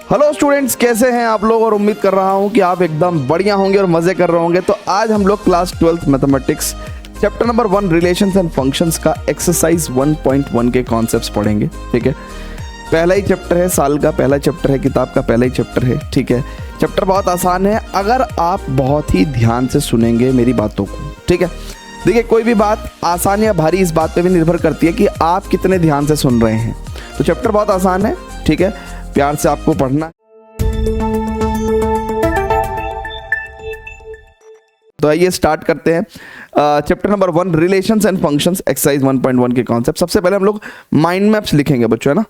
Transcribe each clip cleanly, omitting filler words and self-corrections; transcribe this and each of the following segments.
Hello students, कैसे हैं आप लोग। और उम्मीद कर रहा हूं कि आप एकदम बढ़िया होंगे और मज़े कर रहे होंगे। तो आज हम लोग class 12th mathematics chapter number 1 relations and functions का एक्सरसाइज 1.1 के कॉन्सेप्ट्स पढ़ेंगे। ठीक है, पहला ही चैप्टर है, साल का पहला चैप्टर है, किताब का पहला ही चैप्टर है। ठीक है, चैप्टर बहुत आसान है अगर आप बहुत ही ध्यान से सुनेंगे मेरी बातों को। ठीक है, देखिए कोई भी बात आसान या भारी इस बात पे भी निर्भर करती है कि आप कितने ध्यान से सुन रहे हैं। तो चैप्टर बहुत आसान है, ठीक है, प्यार से आपको पढ़ना। तो आइए स्टार्ट करते हैं chapter number 1 relations and functions exercise 1.1 के कॉन्सेप्ट। सबसे पहले हम लोग माइंड मैप्स लिखेंगे बच्चों, है ना।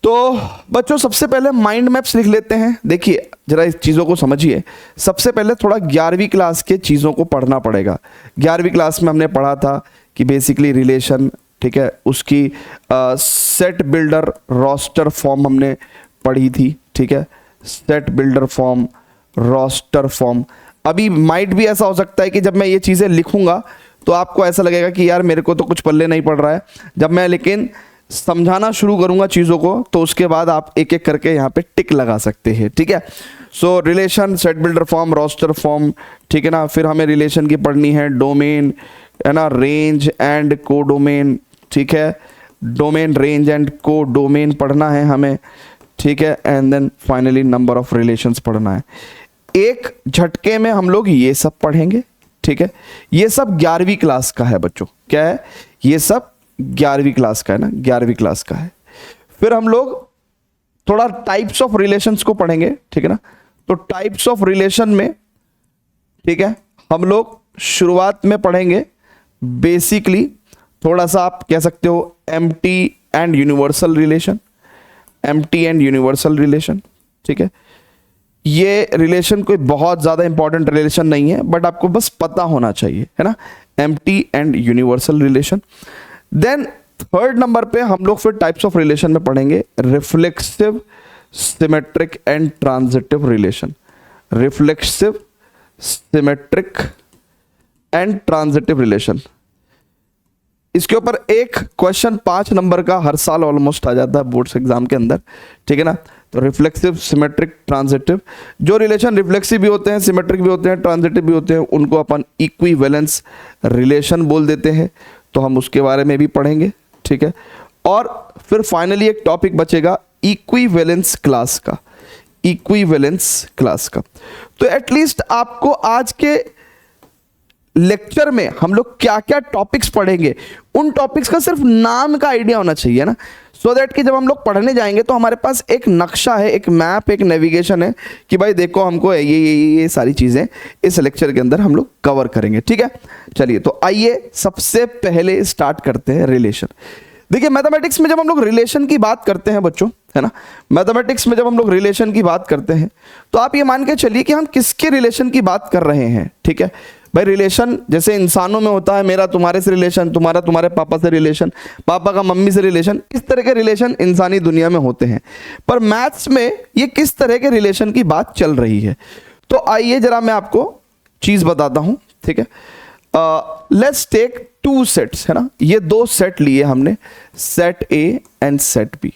तो बच्चों सबसे पहले माइंड मैप्स लिख लेते हैं। देखिए जरा इस चीज़ों को समझिए। सबसे पहले थोड़ा 11वीं क्लास के चीज़ों को पढ़ना पड़ेगा। 11वीं क्लास में हमने पढ़ा था कि बेसिकली रिलेशन, ठीक है, उसकी सेट बिल्डर रोस्टर फॉर्म हमने पढ़ी थी। ठीक है, set builder form, roster form. अभी माइट भी ऐसा हो सकता है कि जब मैं ये चीज़ें लिखूंगा तो आपको ऐसा लगेगा कि यार मेरे को तो कुछ पल्ले नहीं पड़ रहा है। जब मैं लेकिन समझाना शुरू करूंगा चीज़ों को तो उसके बाद आप एक एक करके यहाँ पे टिक लगा सकते हैं। ठीक है, so relation, set builder form, roster form, ठीक है ना। फिर हमें रिलेशन की पढ़नी है डोमेन, है ना, रेंज एंड को डोमेन। ठीक है, domain, range and codomain पढ़ना है हमें। ठीक है, and then finally number of relations पढ़ना है। एक झटके में हम लोग ये सब पढ़ेंगे। ठीक है, ये सब 11वीं क्लास का है बच्चों। क्या है ये सब? 11वीं क्लास का है ना, 11वीं क्लास का है। फिर हम लोग थोड़ा टाइप्स ऑफ रिलेशंस को पढ़ेंगे। ठीक है ना, तो टाइप्स ऑफ रिलेशन में, ठीक है, हम लोग शुरुआत में पढ़ेंगे बेसिकली थोड़ा सा आप कह सकते हो empty and universal relation. Empty and universal relation, ठीक है, ये रिलेशन कोई बहुत ज़्यादा इंपॉर्टेंट रिलेशन नहीं है, बट आपको बस पता होना चाहिए, है ना, empty and universal relation. Then third number पे हम लोग फिर टाइप्स ऑफ रिलेशन में पढ़ेंगे reflexive, symmetric and transitive relation. Reflexive, symmetric and transitive relation. इसके ऊपर एक क्वेश्चन 5 नंबर का हर साल ऑलमोस्ट आ जाता है बोर्ड्स एग्जाम के अंदर। ठीक है ना, तो रिफ्लेक्सिव, सिमेट्रिक, ट्रांजिटिव। जो रिलेशन रिफ्लेक्सिव भी होते हैं, सिमेट्रिक भी होते हैं, ट्रांजिटिव भी होते हैं, उनको अपन इक्विवेलेंस रिलेशन बोल देते हैं। तो हम उसके बारे में भी पढ़ेंगे। ठीक है, और फिर फाइनली एक टॉपिक बचेगा इक्विवेलेंस क्लास का। इक्विवेलेंस क्लास का तो एटलीस्ट आपको आज के लेक्चर में हम लोग क्या क्या टॉपिक्स पढ़ेंगे उन टॉपिक्स का सिर्फ नाम का आइडिया होना चाहिए ना, सो दैट कि जब हम लोग पढ़ने जाएंगे तो हमारे पास एक नक्शा है, एक मैप, एक नेविगेशन है कि भाई देखो हमको ये सारी चीज़ें इस लेक्चर के अंदर हम लोग कवर करेंगे। ठीक है, चलिए तो आइए सबसे पहले स्टार्ट करते हैं रिलेशन। देखिए मैथमेटिक्स में जब हम लोग रिलेशन की बात करते हैं बच्चों, है ना, मैथमेटिक्स में जब हम लोग रिलेशन की बात करते हैं तो आप ये मान के चलिए कि हम किसके रिलेशन की बात कर रहे हैं। ठीक है भाई, रिलेशन जैसे इंसानों में होता है, मेरा तुम्हारे से रिलेशन, तुम्हारा तुम्हारे पापा से रिलेशन, पापा का मम्मी से रिलेशन, इस तरह के रिलेशन इंसानी दुनिया में होते हैं। पर मैथ्स में ये किस तरह के रिलेशन की बात चल रही है, तो आइए जरा मैं आपको चीज बताता हूं। ठीक है, लेट्स टेक 2 सेट्स, है ना, ये 2 सेट लिए हमने, set A and set B.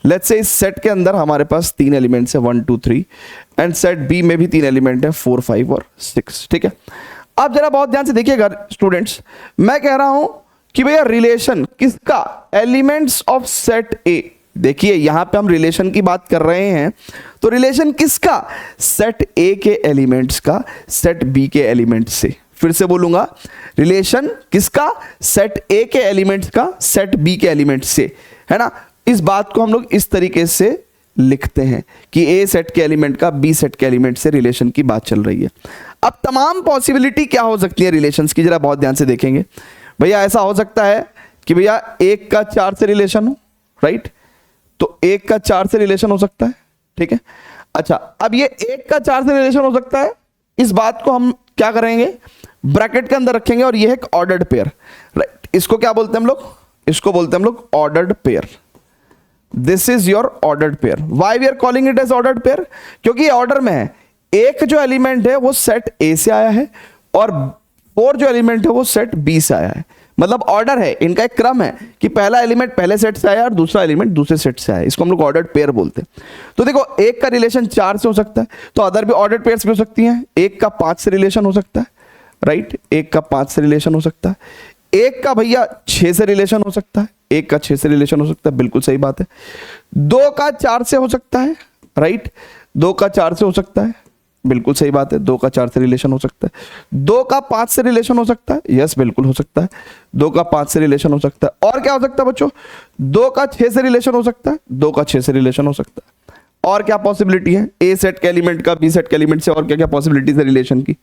Let's say इस सेट के अंदर हमारे पास 3 एलिमेंट्स है 1 2 3, एंड सेट बी में भी 3 एलिमेंट है 4 5 और 6। ठीक है, आप जरा बहुत ध्यान से देखिएगा स्टूडेंट्स, मैं कह रहा हूं कि भैया रिलेशन किसका, एलिमेंट्स ऑफ सेट ए। देखिए यहां पे हम रिलेशन की बात कर रहे हैं, तो रिलेशन किसका, सेट ए के एलिमेंट्स का सेट बी के एलिमेंट्स से। फिर से बोलूंगा, रिलेशन किसका, सेट ए के एलिमेंट्स का सेट बी के एलिमेंट्स से, है ना। इस बात को हम लोग इस तरीके से लिखते हैं कि ए सेट के एलिमेंट का बी सेट के एलिमेंट से रिलेशन की बात चल रही है। अब तमाम पॉसिबिलिटी क्या हो सकती है रिलेशंस की, जरा बहुत ध्यान से देखेंगे। भैया ऐसा हो सकता है कि भैया 1 का 4 से रिलेशन हो, राइट, तो 1 का 4 से रिलेशन हो सकता है। ठीक है, अच्छा अब ये 1 का 4 से रिलेशन हो सकता है, इस बात को हम क्या करेंगे, ब्रैकेट के अंदर रखेंगे, और ये है ऑर्डर्ड पेयर, राइट। इसको क्या बोलते हैं हम लोग, इसको बोलते हैं हम लोग ordered pair. This is your ordered pair. Why we are calling it as ordered pair, क्योंकि ये ऑर्डर में है। एक जो एलिमेंट है वो सेट ए से आया है और 4 जो एलिमेंट है वो सेट बी से आया है। मतलब ऑर्डर है, इनका एक क्रम है कि पहला एलिमेंट पहले सेट से आया और दूसरा एलिमेंट दूसरे सेट से आया, इसको हम लोग ऑर्डर्ड पेयर बोलते हैं। तो देखो एक का रिलेशन 4 से हो सकता है, तो अदर भी ऑर्डर्ड पेयर्स भी हो सकती हैं। एक का 5 से रिलेशन हो सकता है, राइट, एक का 5 से रिलेशन हो सकता है। एक का भैया 6 से रिलेशन हो सकता है, एक का 6 से रिलेशन हो सकता है, बिल्कुल सही बात है। 2 का 4 से हो सकता है, राइट, 2 का 4 से हो सकता है, बिल्कुल सही बात है। 2 का 4 से रिलेशन हो सकता है। 2 का 5 से रिलेशन हो सकता है, यस बिल्कुल हो सकता है। 2 का 5 से रिलेशन हो सकता है। और क्या हो सकता है बच्चों? 2 का 6 से रिलेशन हो सकता है, 2 का 6 से रिलेशन हो सकता है। और क्या पॉसिबिलिटी है? ए सेट के एलिमेंट का बी सेट के एलिमेंट से, और क्या क्या पॉसिबिलिटीज है रिलेशन की?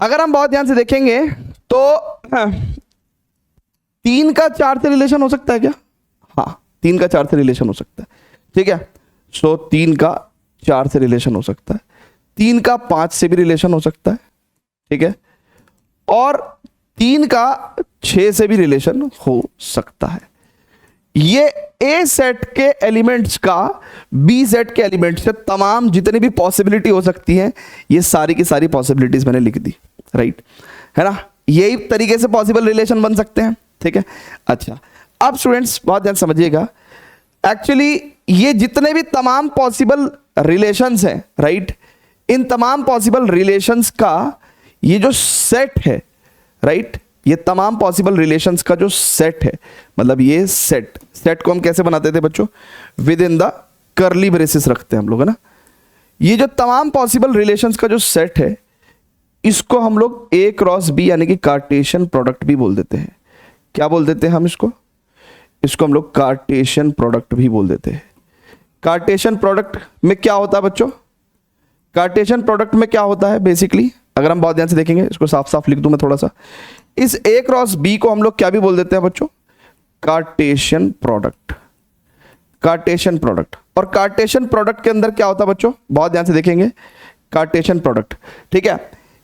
अगर हम बहुत ध्यान से देखेंगे तो 3 का 4 से रिलेशन हो सकता है क्या? हाँ, 3 का 4 से रिलेशन हो सकता है, ठीक है। सो 3 का 4 से रिलेशन हो सकता है, 3 का 5 से भी रिलेशन हो सकता है, ठीक है, और 3 का 6 से भी रिलेशन हो सकता है। ये ए सेट के एलिमेंट्स का बी सेट के एलिमेंट से तमाम जितनी भी पॉसिबिलिटी हो सकती है, ये सारी की सारी पॉसिबिलिटीज मैंने लिख दी, राइट, है ना। यही तरीके से पॉसिबल रिलेशन बन सकते हैं, ठीक है। अच्छा, अब स्टूडेंट्स बहुत ध्यान समझिएगा, एक्चुअली ये जितने भी तमाम पॉसिबल रिलेशंस हैं, राइट, इन तमाम पॉसिबल रिलेशंस का ये जो सेट है, राइट, ये तमाम पॉसिबल रिलेशंस का जो सेट है, मतलब ये सेट को हम कैसे बनाते थे बच्चों? With in the curly braces रखते हैं हम लोग, है ना। ये जो तमाम पॉसिबल रिलेशंस का जो सेट है, इसको हम लोग ए क्रॉस बी यानी कि कार्टेशियन प्रोडक्ट भी बोल देते हैं। क्या बोल देते हैं हम इसको? इसको हम लोग कार्टेशियन प्रोडक्ट भी बोल देते हैं। कार्टेशियन प्रोडक्ट में क्या होता है बच्चों? कार्टेशियन प्रोडक्ट में क्या होता है बेसिकली, अगर हम बहुत ध्यान से देखेंगे, इसको साफ साफ लिख दूं मैं थोड़ा सा, इस ए क्रॉस बी को हम लोग क्या भी बोल देते हैं बच्चों? Cartesian product. कार्टेशियन प्रोडक्ट, और कार्टेशियन प्रोडक्ट के अंदर क्या होता है बच्चों? बहुत ध्यान से देखेंगे, कार्टेशियन प्रोडक्ट, ठीक है।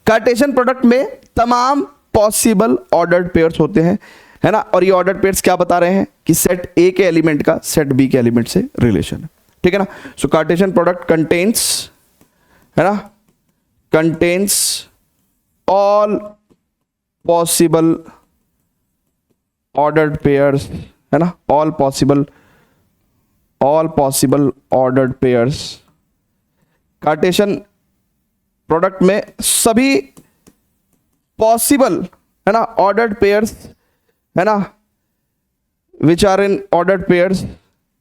कार्टेशियन प्रोडक्ट में तमाम पॉसिबल ऑर्डर्ड पेयर्स होते हैं, है ना, और ये ऑर्डर्ड पेयर्स क्या बता रहे हैं कि सेट ए के एलिमेंट का सेट बी के एलिमेंट से रिलेशन है, ठीक है ना। सो कार्टेशियन प्रोडक्ट कंटेन्स, है ना, contains all possible ordered pairs, है ना, all possible ordered pairs. Cartesian product में सभी पॉसिबल, है ना, ऑर्डर्ड पेयर्स, है ना, which are in ordered pairs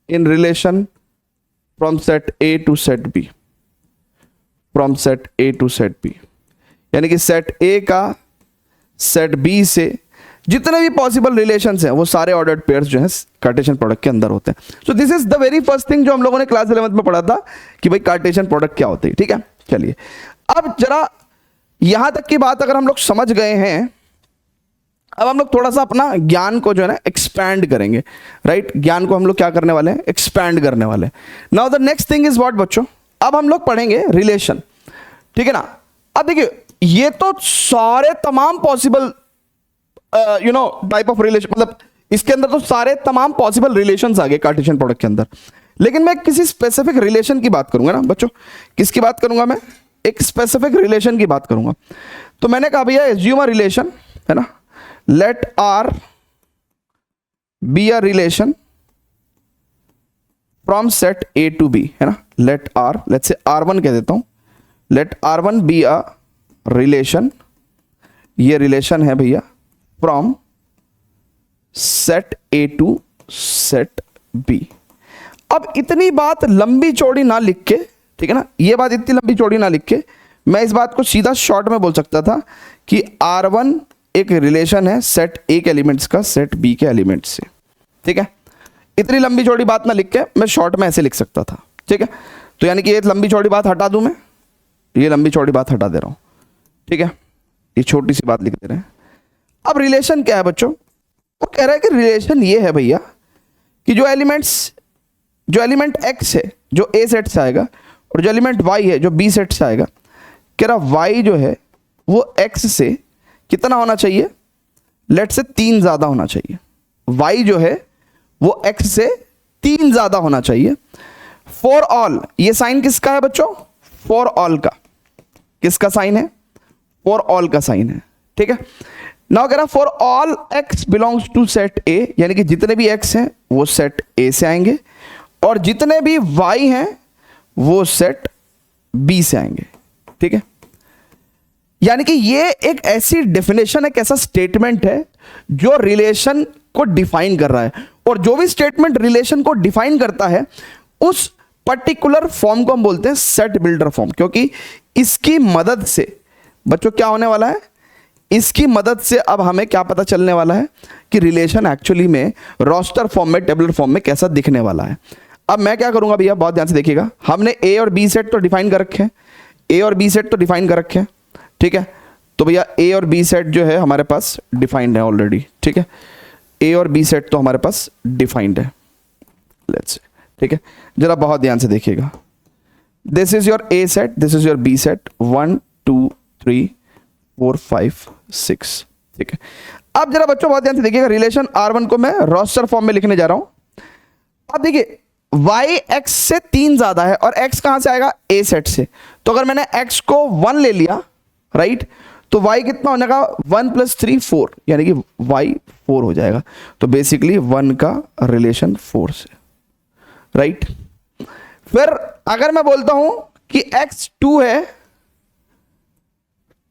in relation from set A to set B, from set A to set B, यानी कि सेट ए का सेट बी से जितने भी पॉसिबल रिलेशंस हैं वो सारे ऑर्डर्ड पेयर्स जो हैं कार्टेशियन प्रोडक्ट के अंदर होते हैं। So this is the very first thing जो हम लोगों ने क्लास 11th में पढ़ा था कि भाई कार्टेशियन प्रोडक्ट क्या होते हैं, ठीक है। चलिए अब जरा यहां तक की बात अगर हम लोग समझ गए हैं, अब हम लोग थोड़ा सा अपना ज्ञान को जो है ना एक्सपैंड करेंगे, राइट। ज्ञान को हम लोग क्या करने वाले हैं? एक्सपैंड करने वाले हैं। Now the next thing is what बच्चों? अब हम लोग पढ़ेंगे रिलेशन, ठीक है ना। अब देखिए, ये तो सारे तमाम पॉसिबल टाइप ऑफ रिलेशन, मतलब इसके अंदर तो सारे तमाम पॉसिबल रिलेशंस आ गए कार्टेशियन प्रोडक्ट के अंदर, लेकिन मैं किसी स्पेसिफिक रिलेशन की बात करूंगा ना बच्चों। किसकी बात करूंगा मैं? एक स्पेसिफिक रिलेशन की बात करूंगा। तो मैंने कहा भैया एज्यूम अ रिलेशन, है ना, let R be a relation from set A to B, है ना, let are, let's say R1 कह देता हूं, let R1 be a relation, ये रिलेशन है भैया from set A to set B. अब इतनी बात लंबी चौड़ी ना लिख के, ठीक है ना, ये बात इतनी लंबी चौड़ी ना लिख के मैं इस बात को सीधा शॉर्ट में बोल सकता था कि R1 एक रिलेशन है सेट ए के एलिमेंट्स का सेट बी के एलिमेंट्स से, ठीक है। इतनी लंबी चौड़ी बात ना लिख के मैं शॉर्ट में ऐसे लिख सकता था, ठीक है। तो यानी कि ये लंबी चौड़ी बात हटा दूं मैं, ये लंबी चौड़ी बात हटा दे रहा हूं, ठीक है, ये छोटी सी बात लिख दे रहे हैं। अब रिलेशन क्या है बच्चों? वो कह रहा है कि रिलेशन ये है भैया कि जो एलिमेंट x है जो a सेट से आएगा, और जो एलिमेंट y है जो b सेट से आएगा, कह रहा y जो है वो x से कितना होना चाहिए? लेट से 3 ज्यादा होना चाहिए। y जो है वो x से 3 ज्यादा होना चाहिए। फॉर ऑल, ये साइन किसका है बच्चों? फॉर ऑल का। किसका साइन है? फॉर ऑल का साइन है, ठीक है। नाउ कह रहा for all x belongs to set A, यानी कि जितने भी x हैं वो सेट A से आएंगे और जितने भी y हैं वो सेट B से आएंगे। ठीक है, यानी कि ये एक ऐसी डेफिनेशन, एक ऐसा स्टेटमेंट है जो रिलेशन को डिफाइन कर रहा है, और जो भी स्टेटमेंट रिलेशन को डिफाइन करता है उस पर्टिकुलर फॉर्म को हम बोलते हैं सेट बिल्डर फॉर्म, क्योंकि इसकी मदद से बच्चों क्या होने वाला है, इसकी मदद से अब हमें क्या पता चलने वाला है कि रिलेशन एक्चुअली में रोस्टर फॉर्म में, टेबुलर फॉर्म में कैसा दिखने वाला है। अब मैं क्या करूंगा भैया, बहुत ध्यान से देखिएगा, हमने ए और बी सेट तो डिफाइन कर रखे हैं, ए और बी सेट तो डिफाइन कर रखे हैं। ठीक है, तो भैया ए और बी सेट जो है हमारे पास डिफाइंड है ऑलरेडी। ठीक है, ए और बी सेट तो हमारे पास डिफाइंड है, लेट्स से। ठीक है, जरा बहुत ध्यान से देखिएगा, this is your A set, this is your B set, 1 2 3 4 5 6। ठीक है, अब जरा बच्चों बहुत ध्यान से देखिएगा, रिलेशन R1 को मैं रोस्टर फॉर्म में लिखने जा रहा हूं। अब देखिए y x से 3 ज्यादा है और x कहां से आएगा, a सेट से, तो अगर मैंने x को 1 ले लिया, राइट, तो y कितना होने का, 1 + 3 4, यानी कि y 4 हो जाएगा। तो बेसिकली 1 का रिलेशन 4 से, राइट। फिर अगर मैं बोलता हूं कि x 2 है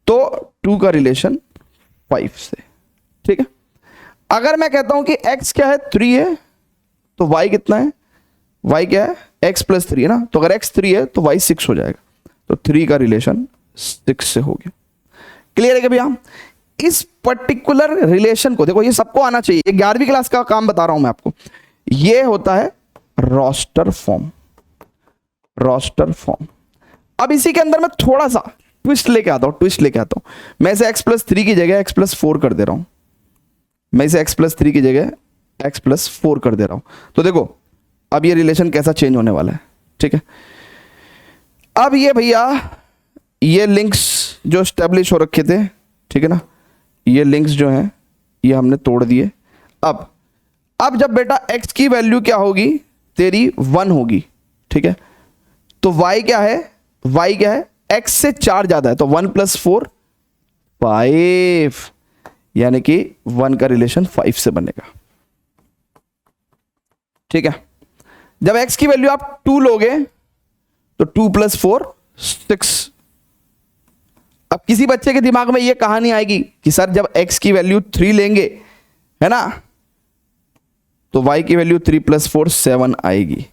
तो 2 का रिलेशन 5 से। ठीक है, अगर मैं कहता हूं कि x क्या है, 3 है, तो y कितना है, y क्या है, x + 3 है ना, तो अगर x 3 है तो y 6 हो जाएगा, तो 3 का रिलेशन 6 से हो गया। क्लियर है क्या भैया? इस पर्टिकुलर रिलेशन को देखो, ये सबको आना चाहिए, ये 11वीं क्लास का काम बता रहा हूं मैं आपको, ये होता है रोस्टर फॉर्म, रोस्टर फॉर्म। अब इसी के अंदर मैं थोड़ा सा ट्विस्ट लेके आता हूं, मैं इसे x + 3 की जगह x + 4 कर दे रहा हूं, मैं इसे x + 3 की जगह x + 4 कर दे रहा हूं। तो देखो अब ये रिलेशन कैसा चेंज होने वाला है। ठीक है, अब ये भैया, ये लिंक्स जो स्टैब्लिश हो रखे थे, ठीक है ना, ये लिंक्स जो हैं ये हमने तोड़ दिए। अब जब बेटा x की वैल्यू क्या होगी, तेरी 1 होगी। ठीक है, तो y क्या है, x से 4 ज्यादा है, तो 1 + 4 5, यानी कि 1 का रिलेशन 5 से बनेगा। ठीक है, जब x की वैल्यू आप 2 लोगे तो 2 + 4 6। अब किसी बच्चे के दिमाग में यह कहानी आएगी कि सर जब x की वैल्यू 3 लेंगे, है ना, तो y की वैल्यू 3 + 4 7 आएगी।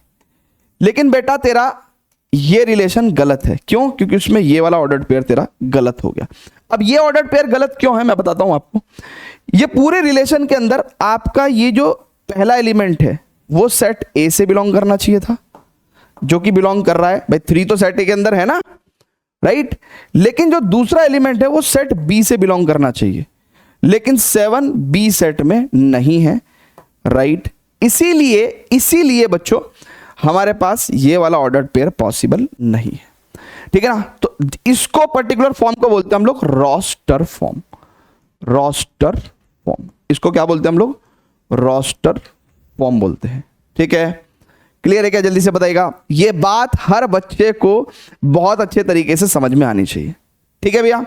लेकिन बेटा तेरा ये रिलेशन गलत है। क्यों? क्योंकि उसमें ये वाला ऑर्डर्ड पेयर तेरा गलत हो गया। अब ये ऑर्डर्ड पेयर गलत क्यों है मैं बताता हूं आपको। ये पूरे रिलेशन के अंदर आपका ये जो पहला एलिमेंट है वो सेट ए से बिलोंग करना चाहिए था, जो कि बिलोंग कर रहा है भाई, 3 तो सेट ए के अंदर है ना, राइट। लेकिन जो दूसरा एलिमेंट है वो सेट बी से बिलोंग करना चाहिए, लेकिन 7 बी सेट में नहीं है, राइट। इसीलिए बच्चों हमारे पास ये वाला ऑर्डर्ड पेयर पॉसिबल नहीं है। ठीक है ना, तो इसको पर्टिकुलर फॉर्म को बोलते हैं हम लोग रोस्टर फॉर्म, रोस्टर फॉर्म। इसको क्या बोलते हैं हम लोग, रोस्टर फॉर्म बोलते हैं। ठीक है, क्लियर है क्या? जल्दी से बताइएगा, ये बात हर बच्चे को बहुत अच्छे तरीके से समझ में आनी चाहिए। ठीक है भैया,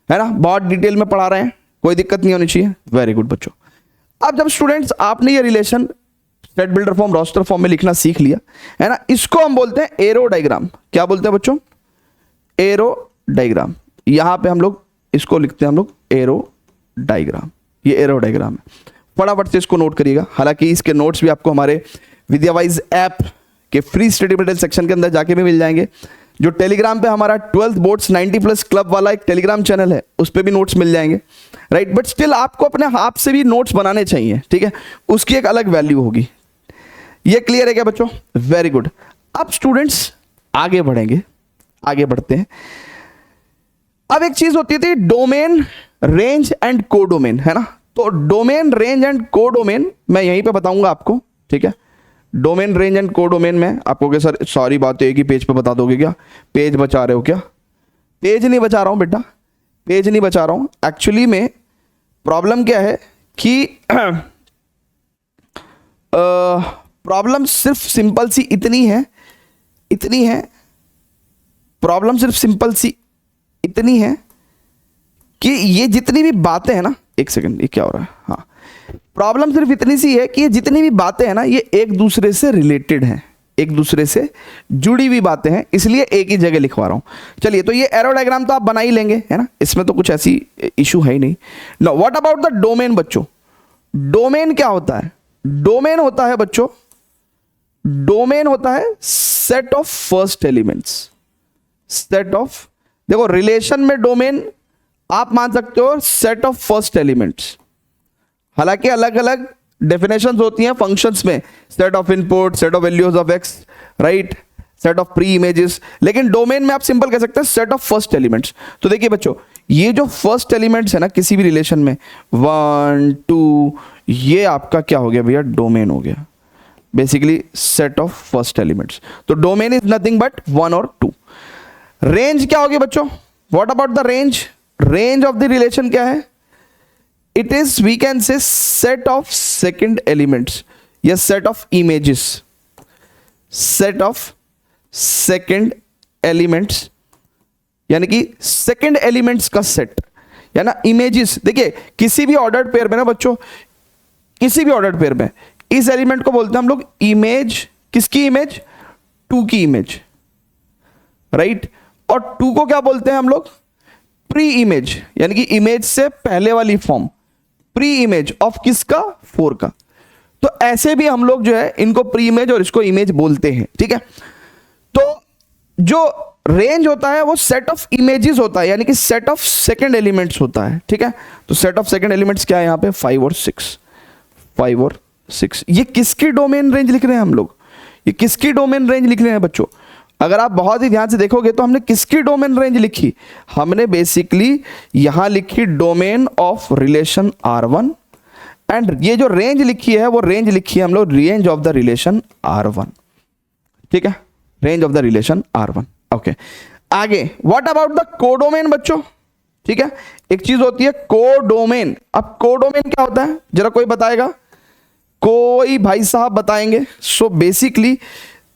है ना, बहुत डिटेल में पढ़ा रहे हैं, कोई दिक्कत नहीं होनी चाहिए। वेरी गुड बच्चों। अब जब स्टूडेंट्स आपने ये relation set builder form, roster form में लिखना सीख लिया, है ना, इसको हम बोलते हैं एरो डायग्राम। क्या बोलते हैं बच्चों? Arrow diagram. यहां पे हम लोग इसको लिखते हैं हम लोग एरो डायग्राम। ये एरो डायग्राम है, फटाफट से इसको नोट करिएगा। हालांकि इसके नोट्स भी आपको हमारे विद्यावाइज ऐप के फ्री स्टडी मटेरियल सेक्शन के अंदर जाके भी मिल जाएंगे। जो टेलीग्राम पे हमारा 12th बोर्ड्स 90+ क्लब वाला एक टेलीग्राम चैनल है, उस पर भी नोट्स मिल जाएंगे, राइट। बट स्टिल आपको अपने हाथ से भी नोट्स बनाने चाहिए, ठीक है, उसकी एक अलग वैल्यू होगी। ये क्लियर है क्या बच्चों? Very good. अब स्टूडेंट्स आगे बढ़ेंगे, आगे बढ़ते हैं। अब एक चीज होती थी डोमेन, रेंज एंड कोडोमेन, है ना। तो डोमेन, रेंज एंड कोडोमेन मैं यहीं पे बताऊंगा आपको, ठीक है। डोमेन, रेंज एंड कोडोमेन में आपको क्या सर सारी बातें एक ही पेज पे बता दोगे क्या? पेज बचा रहे हो क्या? पेज नहीं बचा रहा हूं बेटा, पेज नहीं बचा रहा हूं। एक्चुअली में प्रॉब्लम क्या है कि प्रॉब्लम सिर्फ सिंपल सी इतनी है, प्रॉब्लम सिर्फ सिंपल सी इतनी है कि ये जितनी भी बातें हैं ना, एक सेकंड, ये क्या हो रहा है? हाँ, प्रॉब्लम सिर्फ इतनी सी है कि ये जितनी भी बातें हैं ना, ये एक दूसरे से रिलेटेड हैं, एक दूसरे से जुड़ी हुई बातें हैं, इसलिए एक ही जगह लिखवा रहा हूं। चलिए, तो ये एरो डायग्राम तो आप बना ही लेंगे, है ना, इसमें तो कुछ ऐसी इशू है ही नहीं। No, what about the domain बच्चों? डोमेन क्या होता है? डोमेन होता है बच्चों, डोमेन होता है set of first elements. Set of, देखो रिलेशन में डोमेन आप मान सकते हो सेट ऑफ फर्स्ट एलिमेंट्स। हालांकि अलग अलग डेफिनेशंस होती हैं फंक्शंस में, set of input, set of values of x, right, set of pre images, लेकिन डोमेन में आप सिंपल कह सकते हैं सेट ऑफ फर्स्ट एलिमेंट्स। तो देखिए बच्चों, ये जो फर्स्ट एलिमेंट्स है ना किसी भी रिलेशन में, 1 2, ये आपका क्या हो गया भैया? डोमेन हो गया, basically set of first elements. तो डोमेन इज नथिंग बट 1 और 2। रेंज क्या होगी बच्चों? What about the range? Range of the relation क्या है? It is, we can say, set of second elements या set of images. Set of second elements यानी कि सेकंड एलिमेंट्स का सेट, या ना इमेजेस। देखिए किसी भी ऑर्डर्ड पेयर में ना बच्चों, किसी भी ऑर्डर्ड पेयर में इस एलिमेंट को बोलते हैं हम लोग इमेज। किसकी इमेज? 2 की इमेज, राइट। और 2 को क्या बोलते हैं हम लोग? प्री इमेज, यानी कि इमेज से पहले वाली फॉर्म, प्री इमेज ऑफ किसका? 4 का। तो ऐसे भी हम लोग जो है इनको प्री इमेज और इसको इमेज बोलते हैं, ठीक है। तो जो रेंज होता है वो सेट ऑफ इमेजेस होता है, यानी कि सेट ऑफ सेकंड एलिमेंट्स होता है, ठीक है। तो सेट ऑफ सेकंड एलिमेंट्स क्या है यहाँ पे? 5 और 6, 5 और 6। ये किसकी डोमेन रेंज लिख रहे हैं हम लोग? ये किसकी डोमेन रेंज लिख रहे हैं बच्चों? अगर आप बहुत ही ध्यान से देखोगे तो हमने किसकी डोमेन रेंज लिखी? हमने बेसिकली यहां लिखी domain of relation R1, and ये जो रेंज लिखी है वो रेंज लिखी है हम लोग range of the relation R1, ठीक है, range of the relation R1। Okay, आगे व्हाट अबाउट द कोडोमेन बच्चों? ठीक है, एक चीज होती है कोडोमेन। अब कोडोमेन क्या होता है, जरा कोई बताएगा? कोई भाई साहब बताएंगे? So basically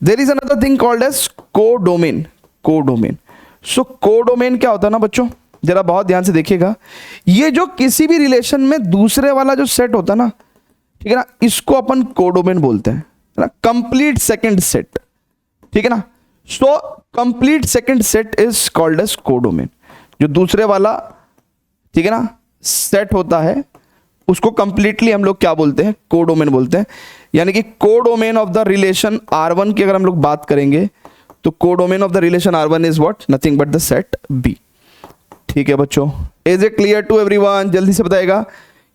there is another thing called as codomain. Codomain, so codomain क्या होता है ना बच्चों, जरा बहुत ध्यान से देखिएगा। ये जो किसी भी रिलेशन में दूसरे वाला जो सेट होता है ना, ठीक है ना, इसको अपन कोडोमेन बोलते हैं, है ना, कंप्लीट सेकंड सेट, ठीक है ना। So complete second set is called as codomain. जो दूसरे वाला, ठीक है ना, सेट होता है उसको कंप्लीटली हम लोग क्या बोलते हैं? कोडोमेन बोलते हैं। यानी कि codomain of the relation R1 की अगर हम लोग बात करेंगे तो codomain of the relation R1 is what? Nothing but the set B। ठीक है बच्चों, is it clear to everyone? जल्दी से बताएगा।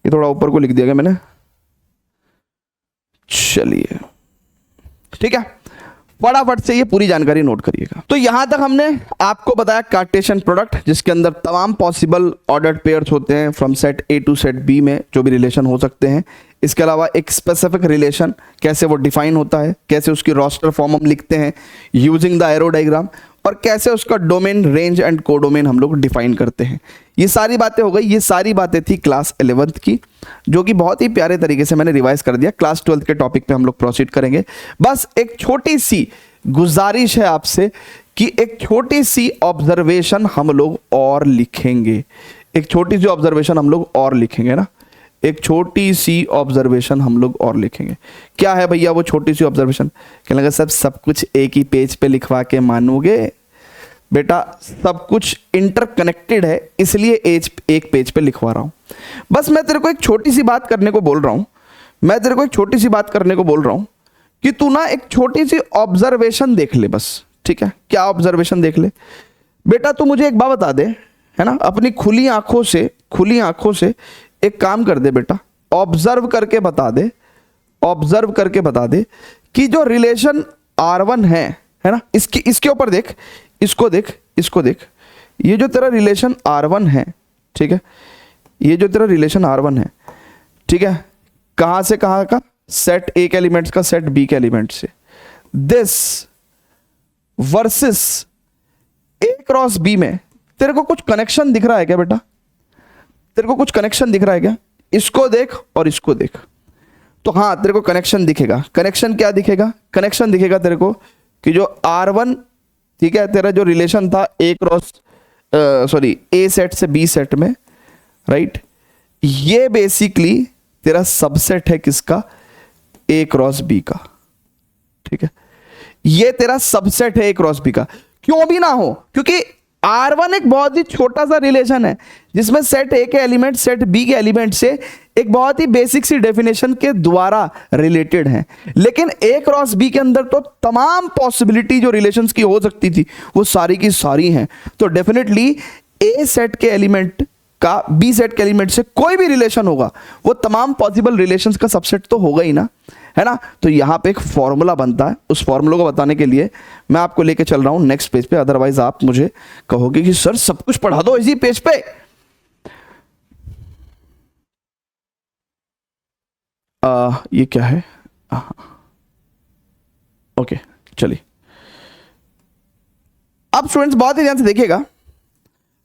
ये थोड़ा ऊपर को लिख दिया गया मैंने, चलिए ठीक है, फटाफट से ये पूरी जानकारी नोट करिएगा। तो यहां तक हमने आपको बताया कार्टेशियन प्रोडक्ट, जिसके अंदर तमाम पॉसिबल ऑर्डर्ड पेयर्स होते हैं from set A to set B में जो भी रिलेशन हो सकते हैं। इसके अलावा एक स्पेसिफिक रिलेशन कैसे वो डिफाइन होता है, कैसे उसकी रोस्टर फॉर्म हम लिखते हैं यूजिंग द एरो डायग्राम, और कैसे उसका डोमेन, रेंज एंड कोडोमेन हम लोग डिफाइन करते हैं। ये सारी बातें हो गई। ये सारी बातें थी क्लास 11th की, जो कि बहुत ही प्यारे तरीके से मैंने रिवाइज कर दिया। क्लास 12th के टॉपिक पे हम लोग प्रोसीड करेंगे। बस एक छोटी सी गुजारिश है आपसे कि एक छोटी सी ऑब्जर्वेशन हम लोग और लिखेंगे। एक छोटी सी ऑब्जर्वेशन हम लोग और लिखेंगे ना, एक छोटी सी ऑब्जर्वेशन हम लोग और लिखेंगे। क्या है भैया वो छोटी सी ऑब्जर्वेशन? कहने लगा सब कुछ एक ही पेज पे लिखवा के मानोगे? बेटा सब कुछ इंटरकनेक्टेड है, इसलिए एक पेज पे लिखवा रहा हूं। बस मैं तेरे को एक छोटी सी बात करने को बोल रहा हूं, मैं तेरे को एक छोटी सी बात करने को बोल रहा हूं कि तू ना एक छोटी सी ऑब्जर्वेशन देख ले बस, ठीक है। क्या ऑब्जर्वेशन देख ले बेटा? तू मुझे एक बात बता दे, है ना, अपनी खुली आंखों से एक काम कर दे बेटा, ऑब्जर्व करके बता दे, ऑब्जर्व करके बता दे कि जो रिलेशन R1 है ना, इसके ऊपर देख, इसको देख, ये जो तेरा रिलेशन R1 है, ठीक है, ये जो तेरा रिलेशन R1 है, ठीक है, कहां से कहां का? सेट A के एलिमेंट्स का सेट B के एलिमेंट से। This versus A cross B में तेरे को कुछ कनेक्शन दिख रहा है क्या बेटा? तेरे को कुछ कनेक्शन दिख रहा है क्या? इसको देख और इसको देख, तो हाँ तेरे को कनेक्शन दिखेगा। कनेक्शन क्या दिखेगा? कनेक्शन दिखेगा तेरे को कि जो R1, ठीक है, तेरा जो रिलेशन था A सेट से B सेट में, राइट, ये बेसिकली तेरा सबसेट है किसका, ए क्रॉस बी का, ठीक है। ये तेरा सबसेट है ए क्रॉस बी का। क्यों भी ना हो, क्योंकि R1 एक बहुत ही छोटा सा रिलेशन है जिसमें सेट ए के एलिमेंट सेट बी के एलिमेंट से एक बहुत ही बेसिक सी डेफिनेशन के द्वारा रिलेटेड है। लेकिन ए क्रॉस बी के अंदर तो तमाम पॉसिबिलिटी जो रिलेशंस की हो सकती थी वो सारी की सारी हैं। तो डेफिनेटली ए सेट के एलिमेंट का बी सेट के एलिमेंट से कोई भी रिलेशन होगा वो तमाम पॉसिबल रिलेशंस का सबसेट तो होगा ही ना, है ना। तो यहां पे एक फॉर्मूला बनता है, उस फॉर्मूला को बताने के लिए मैं आपको लेके चल रहा हूं नेक्स्ट पेज पे। अदरवाइज आप मुझे कहोगे कि सर सब कुछ पढ़ा दो इसी पेज पे। ये क्या है, ओके चलिए। अब स्टूडेंट्स बहुत ही ध्यान से देखिएगा।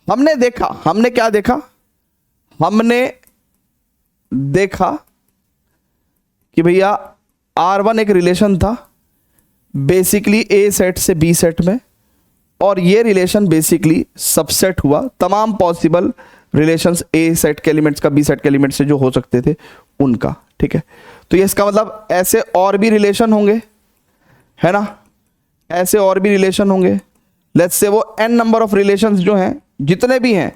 हमने क्या देखा, हमने देखा कि भैया R1 एक रिलेशन था बेसिकली ए सेट से बी सेट में, और ये रिलेशन बेसिकली सबसेट हुआ तमाम पॉसिबल रिलेशंस ए सेट के एलिमेंट्स का बी सेट के एलिमेंट्स से जो हो सकते थे उनका, ठीक है। तो ये इसका मतलब ऐसे और भी रिलेशन होंगे, है ना, ऐसे और भी रिलेशन होंगे। लेट्स से वो n नंबर ऑफ रिलेशंस जो हैं जितने भी हैं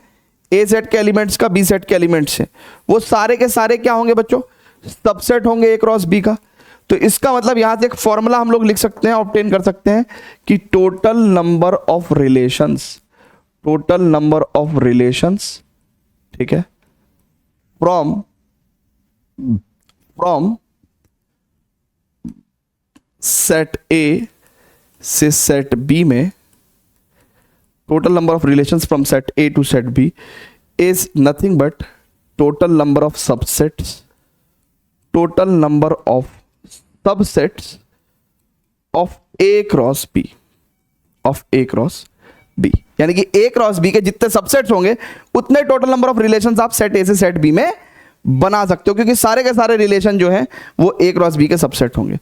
ए सेट के एलिमेंट्स का बी सेट के एलिमेंट्स से, वो सारे के सारे क्या होंगे बच्चों, सबसेट होंगे ए क्रॉस बी का। तो इसका मतलब यहां से एक फॉर्मूला हम लोग लिख सकते हैं, ऑब्टेन कर सकते हैं कि total number of relations, total number of relations, ठीक है, फ्रॉम सेट ए से सेट बी में, total number of relations from set A to set B is nothing but total number of subsets, total number of subsets of A cross B, of A cross B। यानी कि A cross B के जितने subsets होंगे उतने total number of relations आप set A से set B में बना सकते हो, क्योंकि सारे के सारे रिलेशन जो हैं वो A cross B के सबसेट होंगे।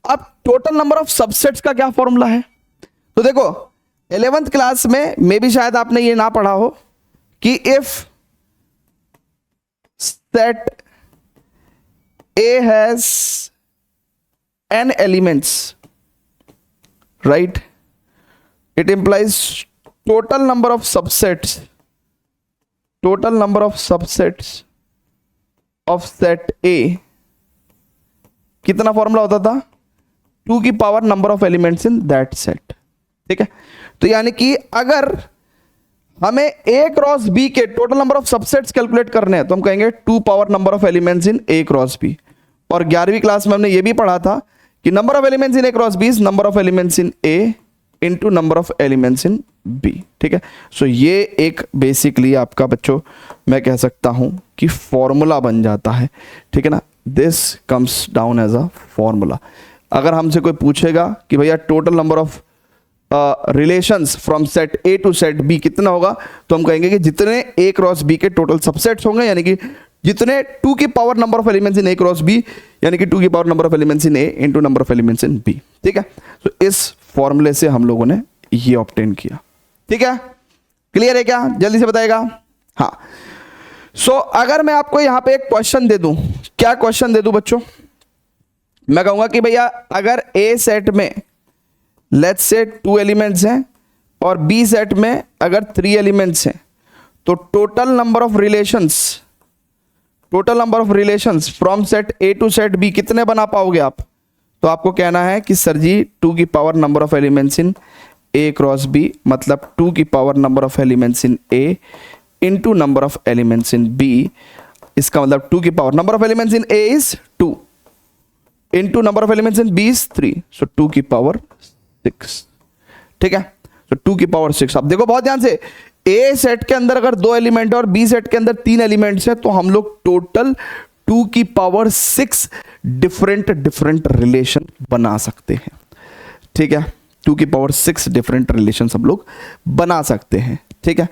अब टोटल नंबर ऑफ सबसेट्स का क्या फॉर्मूला है, तो देखो 11th क्लास में मे भी शायद आपने ये ना पढ़ा हो कि if set A has n elements, right, it implies total number of subsets of set A, कितना फॉर्मूला होता था, 2 की power number of elements in that set, ठीक है। तो यानी कि अगर हमें ए क्रॉस बी के total number of subsets calculate करने हैं तो हम कहेंगे 2 power number of elements in A cross B. और 11वीं क्लास में हमने ये भी पढ़ा था कि number of elements in A cross B is number of elements in A into number of elements in B, ठीक है। सो ये एक बेसिकली आपका बच्चों मैं कह सकता हूं कि फॉर्मूला बन जाता है, ठीक है ना। This comes down as a formula. अगर हमसे कोई पूछेगा कि भैया total number of relations from set A to set B कितना होगा, तो हम कहेंगे कि जितने ए क्रॉस बी के टोटल सबसेट्स होंगे, यानी कि जितने 2 की power number of elements in A cross B, यानी कि 2 की power number of elements in A into number of elements in B, ठीक है। तो इस फॉर्मूले से हम लोगों ने ये ऑब्टेन किया, ठीक है। क्लियर है क्या, जल्दी से बताएगा। हाँ, सो अगर मैं आपको यहां पे एक क्वेश्चन दे दूं, क्या क्वेश्चन दे दूं बच्चों, मैं कहूंगा कि भैया अगर ए सेट में लेट्स से 2 एलिमेंट्स हैं और बी सेट में अगर 3 एलिमेंट्स हैं, तो total number of relations from set A to set B कितने बना पाओगे आप, तो आपको कहना है कि सर जी 2 की power number of elements in A cross B मतलब 2 की power number of elements in A into number of elements in B. इसका मतलब 2 की power number of elements in A is 2 into number of elements in B is 3, so 2 की power 6, ठीक है। तो 2 की पावर 6। अब देखो बहुत ध्यान से, ए सेट के अंदर अगर 2 एलिमेंट और बी सेट के अंदर 3 एलिमेंट्स हैं, तो हम लोग टोटल 2 की पावर 6 डिफरेंट रिलेशन बना सकते हैं, ठीक है। 2 की पावर 6 डिफरेंट रिलेशन हम लोग बना सकते हैं, ठीक है।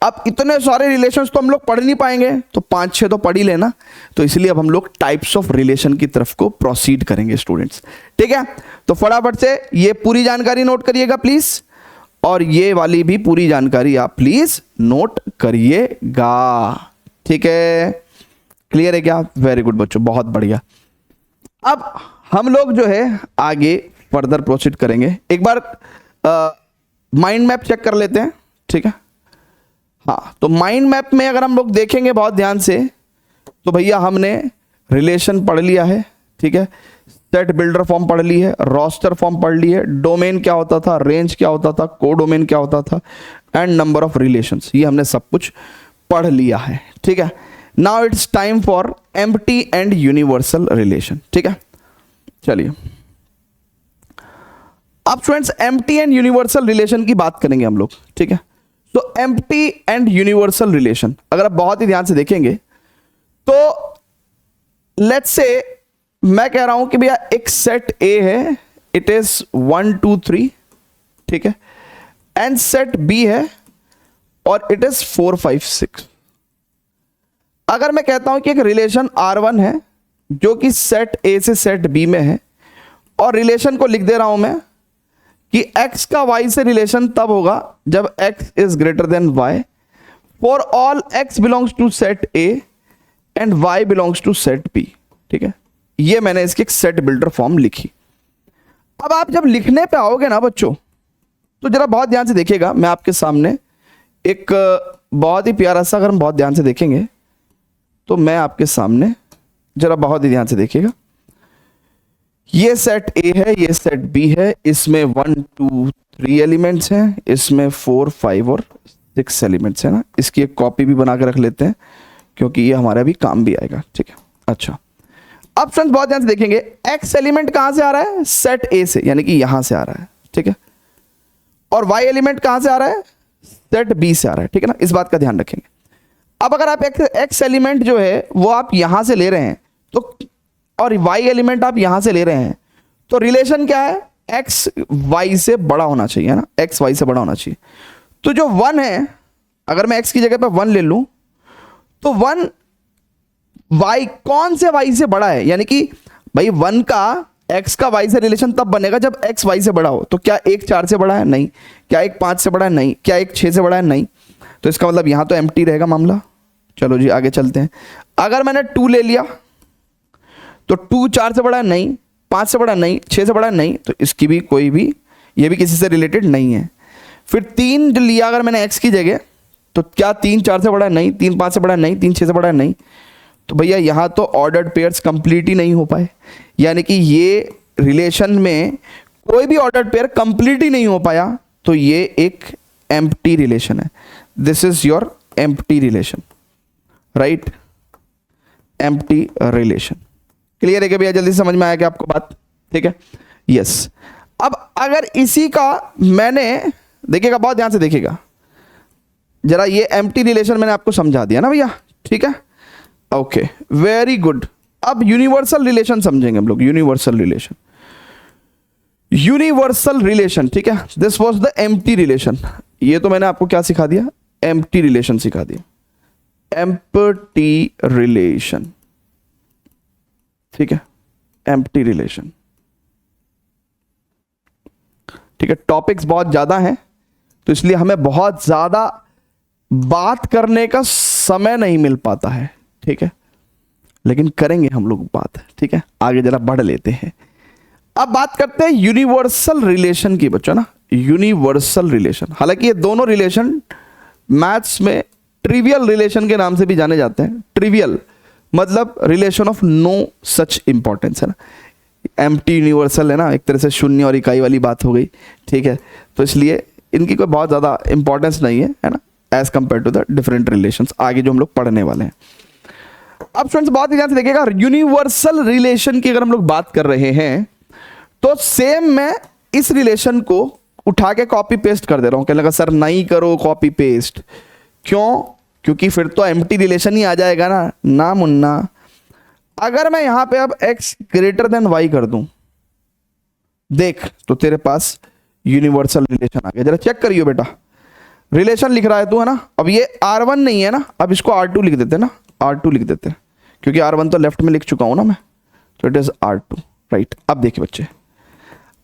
अब इतने सारे रिलेशंस तो हम लोग पढ़ नहीं पाएंगे, तो 5-6 तो पढ़ ही लेना। तो इसलिए अब हम लोग टाइप्स ऑफ रिलेशन की तरफ को प्रोसीड करेंगे स्टूडेंट्स, ठीक है। तो फटाफट से ये पूरी जानकारी नोट करिएगा प्लीज, और ये वाली भी पूरी जानकारी आप प्लीज नोट करिएगा, ठीक है। क्लियर है क्या? वेरी गुड बच्चों, बहुत बढ़िया। अब हम लोग जो है आगे फर्दर प्रोसीड करेंगे। एक बार माइंड मैप चेक कर लेते हैं, ठीक है। हाँ, तो माइंड मैप में अगर हम लोग देखेंगे बहुत ध्यान से, तो भैया हमने रिलेशन पढ़ लिया है, ठीक है। सेट बिल्डर फॉर्म पढ़ ली है, रोस्टर फॉर्म पढ़ ली है, डोमेन क्या होता था, रेंज क्या होता था, कोडोमेन क्या होता था, एंड नंबर ऑफ रिलेशंस, ये हमने सब कुछ पढ़ लिया है, ठीक है। Now it's time for empty and universal relation, ठीक है। चलिए अब students empty and universal relation की बात करेंगे हम लोग, ठीक है। तो एम्प्टी एंड यूनिवर्सल रिलेशन अगर आप बहुत ही ध्यान से देखेंगे तो लेट्स से मैं कह रहा हूं कि भैया एक सेट ए है, इट इज 1 2 3, ठीक है, एंड सेट बी है और इट इज 4 5 6। अगर मैं कहता हूं कि एक रिलेशन R1 है जो कि सेट ए से सेट बी में है, और रिलेशन को लिख दे रहा हूं मैं कि x का y से रिलेशन तब होगा जब x is greater than y for all x belongs to set a and y belongs to set b, ठीक है। ये मैंने इसकी एक सेट बिल्डर फॉर्म लिखी। अब आप जब लिखने पे आओगे ना बच्चों, तो जरा बहुत ध्यान से देखिएगा, मैं आपके सामने एक बहुत ही प्यारा सा, अगर हम बहुत ध्यान से देखेंगे तो मैं आपके सामने, जरा बहुत ही ध्यान से देखिएगा, ये सेट ए है, ये सेट बी है, इसमें 1 2 3 एलिमेंट्स हैं, इसमें 4 5 और 6 एलिमेंट्स हैं ना। इसकी एक कॉपी भी बना के रख लेते हैं क्योंकि ये हमारा भी काम भी आएगा, ठीक है। अच्छा, अब फ्रेंड्स बहुत ध्यान से देखेंगे, एक्स एलिमेंट कहां से आ रहा है? सेट ए से, यानी कि यहां से आ रहा है, ठीक है। और वाई एलिमेंट कहां से आ रहा है? सेट बी से आ रहा है, ठीक है ना। इस बात का ध्यान रखेंगे। अब अगर आप एक्स एलिमेंट जो है वो आप यहां से ले रहे हैं तो, और वाई एलिमेंट आप यहां से ले रहे हैं, तो रिलेशन क्या है? एक्स वाई से बड़ा होना चाहिए, है ना, एक्स वाई से बड़ा होना चाहिए। तो जो 1 है, अगर मैं एक्स की जगह पे 1 ले लूं तो 1 y कौन से y से बड़ा है? यानी कि भाई 1 का x का y से रिलेशन तब बनेगा जब x y से बड़ा हो। तो क्या 1 4 से बड़ा है? नहीं। क्या 1 5 से बड़ा है? नहीं। क्या 1 6 से बड़ा है? नहीं। तो इसका मतलब यहां तो एम्प्टी रहेगा मामला। चलो जी आगे चलते हैं। अगर मैंने 2 ले लिया तो 2 4 से बड़ा है? नहीं। 5 से बड़ा है? नहीं। 6 से बड़ा है? नहीं। तो इसकी भी कोई भी, ये भी किसी से रिलेटेड नहीं है। फिर 3 जो लिया अगर मैंने x की जगह, तो क्या 3 4 से बड़ा है? नहीं। 3 5 से बड़ा है? नहीं। 3 6 से बड़ा है? नहीं। तो भैया यहां तो ऑर्डर्ड पेयर्स कंप्लीट ही नहीं हो पाए, यानी कि ये रिलेशन में कोई भी ऑर्डर्ड पेयर कंप्लीट ही नहीं हो पाया, तो ये एक एम्प्टी रिलेशन है। This is your empty relation, right, empty relation. Clear है क्या भैया? जल्दी समझ में आया क्या आपको बात? ठीक है, यस। अब अगर इसी का मैंने, देखिएगा बहुत ध्यान से देखिएगा जरा, ये एम्प्टी रिलेशन मैंने आपको समझा दिया ना भैया, ठीक है, ओके, वेरी गुड। अब यूनिवर्सल रिलेशन समझेंगे हम लोग। यूनिवर्सल रिलेशन, यूनिवर्सल रिलेशन, ठीक है, this was the empty relation. ये तो मैंने आपको क्या सिखा दिया? एम्प्टी रिलेशन सिखा दिया, एम्प्टी रिलेशन, ठीक है, एम्प्टी रिलेशन, ठीक है। टॉपिक्स बहुत ज्यादा हैं तो इसलिए हमें बहुत ज्यादा बात करने का समय नहीं मिल पाता है, ठीक है, लेकिन करेंगे हम लोग बात, ठीक है। आगे जरा बढ़ लेते हैं। अब बात करते हैं यूनिवर्सल रिलेशन की बच्चों ना, यूनिवर्सल रिलेशन। हालांकि ये दोनों रिलेशन मैथ्स में ट्रिवियल रिलेशन के नाम से भी जाने जाते हैं। ट्रिवियल मतलब relation of no such importance, है ना। एम्प्टी यूनिवर्सल है ना, एक तरह से शून्य और इकाई वाली बात हो गई, ठीक है। तो इसलिए इनकी कोई बहुत ज़्यादा इंपॉर्टेंस नहीं है ना, as compare to the different relations आगे जो हम लोग पढ़ने वाले हैं। अब स्टूडेंट्स बहुत ही ध्यान से देखिएगा, यूनिवर्सल रिलेशन की अगर हम लोग बात कर रहे हैं तो सेम मैं इस रिलेशन को उठा के कॉपी पेस्ट कर दे रहा हूं। कहने लगा सर नहीं करो कॉपी पेस्ट, क्यों? क्योंकि फिर तो एम्प्टी रिलेशन ही आ जाएगा ना मुन्ना। अगर मैं यहां पे अब x ग्रेटर देन y कर दूं, देख तो तेरे पास यूनिवर्सल रिलेशन आ गया। जरा चेक करियो बेटा, रिलेशन लिख रहा है तू, है ना। अब ये R1 नहीं है ना, अब इसको R2 लिख देते हैं ना, R2 लिख देते हैं, क्योंकि R1 तो लेफ्ट में लिख चुका हूं ना मैं, तो इट इज R2, राइट। अब देखिए बच्चे,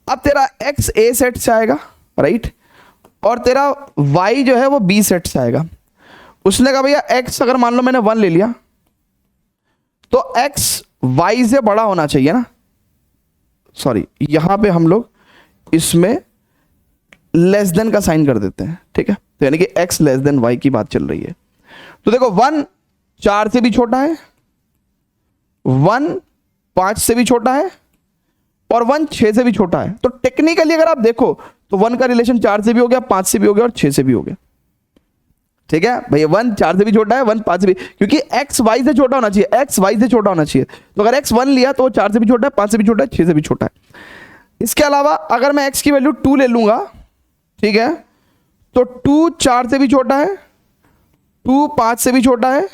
अब तेरा x A सेट से आएगा, राइट, और तेरा y जो है वो B सेट से आएगा। उसने कहा भैया x अगर मान लो मैंने 1 ले लिया तो x y से बड़ा होना चाहिए ना, सॉरी यहां पे हम लोग इसमें लेस देन का साइन कर देते हैं, ठीक है। तो यानी कि x लेस देन y की बात चल रही है। तो देखो 1 4 से भी छोटा है, 1 5 से भी छोटा है और 1 6 से भी छोटा है। तो टेक्निकली अगर आप देखो तो 1 का रिलेशन 4 से भी हो गया, 5 से भी हो गया और 6 से भी हो गया, ठीक है भैया। 1 4 से भी छोटा है, 1 5 से भी, क्योंकि x y से छोटा होना चाहिए, x y से छोटा होना चाहिए। तो अगर x 1 लिया तो 4 से भी छोटा है, 5 से भी छोटा है, 6 से भी छोटा है। इसके अलावा अगर मैं x की वैल्यू 2 ले लूंगा, ठीक है, तो 2 4 से भी छोटा है, 2 5 से भी छोटा है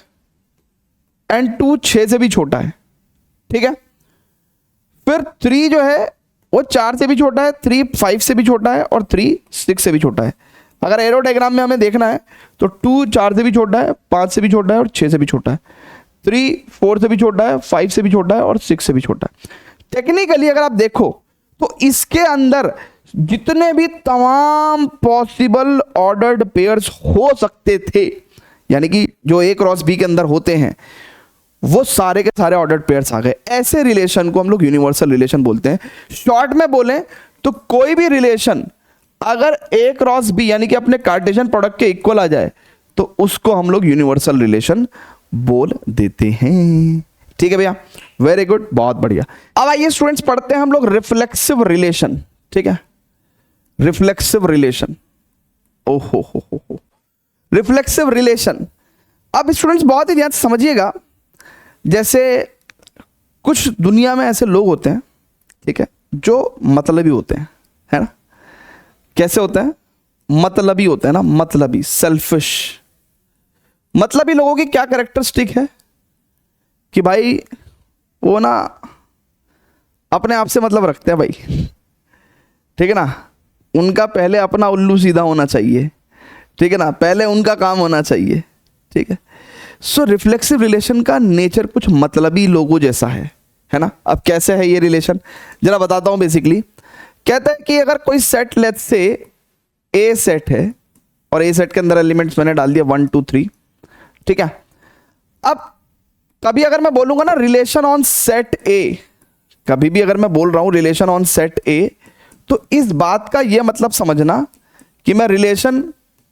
एंड 2 6 से भी छोटा है, ठीक है। फिर 3 जो है वो 4 से भी छोटा है, 3 5 से भी छोटा है और 3 6 से भी छोटा है। अगर एरो डायग्राम में हमें देखना है तो 2 4 से भी छोटा है, 5 से भी छोटा है और 6 से भी छोटा है, 3 4 से भी छोटा है, 5 से भी छोटा है और 6 से भी छोटा है। टेक्निकली अगर आप देखो तो इसके अंदर जितने भी तमाम पॉसिबल ऑर्डर्ड पेयर्स हो सकते थे, यानी कि जो A क्रॉस B के अंदर होते हैं, वो सारे के सारे ऑर्डर्ड पेयर्स आ गए। ऐसे रिलेशन को हम लोग यूनिवर्सल रिलेशन बोलते हैं। शॉर्ट में बोलें तो कोई भी रिलेशन अगर A क्रॉस B यानी कि अपने कार्टेशियन प्रोडक्ट के इक्वल आ जाए तो उसको हम लोग यूनिवर्सल रिलेशन बोल देते हैं, ठीक है भैया। वेरी गुड, बहुत बढ़िया। अब आइए स्टूडेंट्स पढ़ते हैं हम लोग रिफ्लेक्सिव रिलेशन, ठीक है। रिफ्लेक्सिव रिलेशन, ओहो हो रिफ्लेक्सिव रिलेशन। अब स्टूडेंट्स बहुत ही ध्यान से समझिएगा, जैसे कुछ दुनिया में ऐसे लोग होते हैं, ठीक है, जो मतलबी होते हैं, है ना। कैसे होते हैं? मतलबी होते हैं ना, मतलबी, सेल्फिश। मतलबी लोगों की क्या कैरेक्टरिस्टिक है कि भाई वो ना अपने आप से मतलब रखते हैं भाई, ठीक है ना। उनका पहले अपना उल्लू सीधा होना चाहिए, ठीक है ना, पहले उनका काम होना चाहिए, ठीक है। सो रिफ्लेक्सिव रिलेशन का नेचर कुछ मतलबी लोगों जैसा है ना। अब कैसे है ये रिलेशन जरा बताता हूं। बेसिकली कहता है कि अगर कोई set let's say A set है और ए सेट के अंदर एलिमेंट्स मैंने डाल दिया 1 2 3, ठीक है। अब कभी अगर मैं बोलूंगा ना रिलेशन ऑन सेट ए, कभी भी अगर मैं बोल रहा हूं रिलेशन ऑन सेट ए, तो इस बात का यह मतलब समझना कि मैं रिलेशन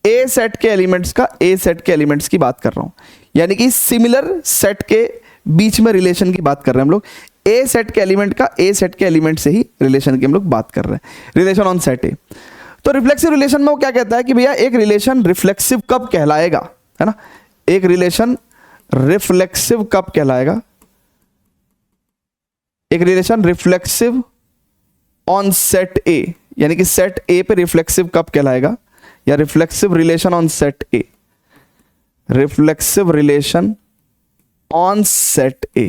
ए सेट के एलिमेंट्स का ए सेट के एलिमेंट्स की बात कर रहा हूं, यानी कि सिमिलर सेट के बीच में रिलेशन की बात कर रहे हैं हम लोग। ए सेट के एलिमेंट का ए सेट के एलिमेंट से ही रिलेशन की हम लोग बात कर रहे हैं, रिलेशन ऑन सेट ए। तो रिफ्लेक्सिव रिलेशन में वो क्या कहता है कि भैया एक रिलेशन रिफ्लेक्सिव कब कहलाएगा, है ना। एक रिलेशन रिफ्लेक्सिव कब कहलाएगा? एक रिलेशन रिफ्लेक्सिव ऑन सेट ए, यानी कि सेट ए पे रिफ्लेक्सिव कब कहलाएगा, या reflexive relation on set A, reflexive relation on set ए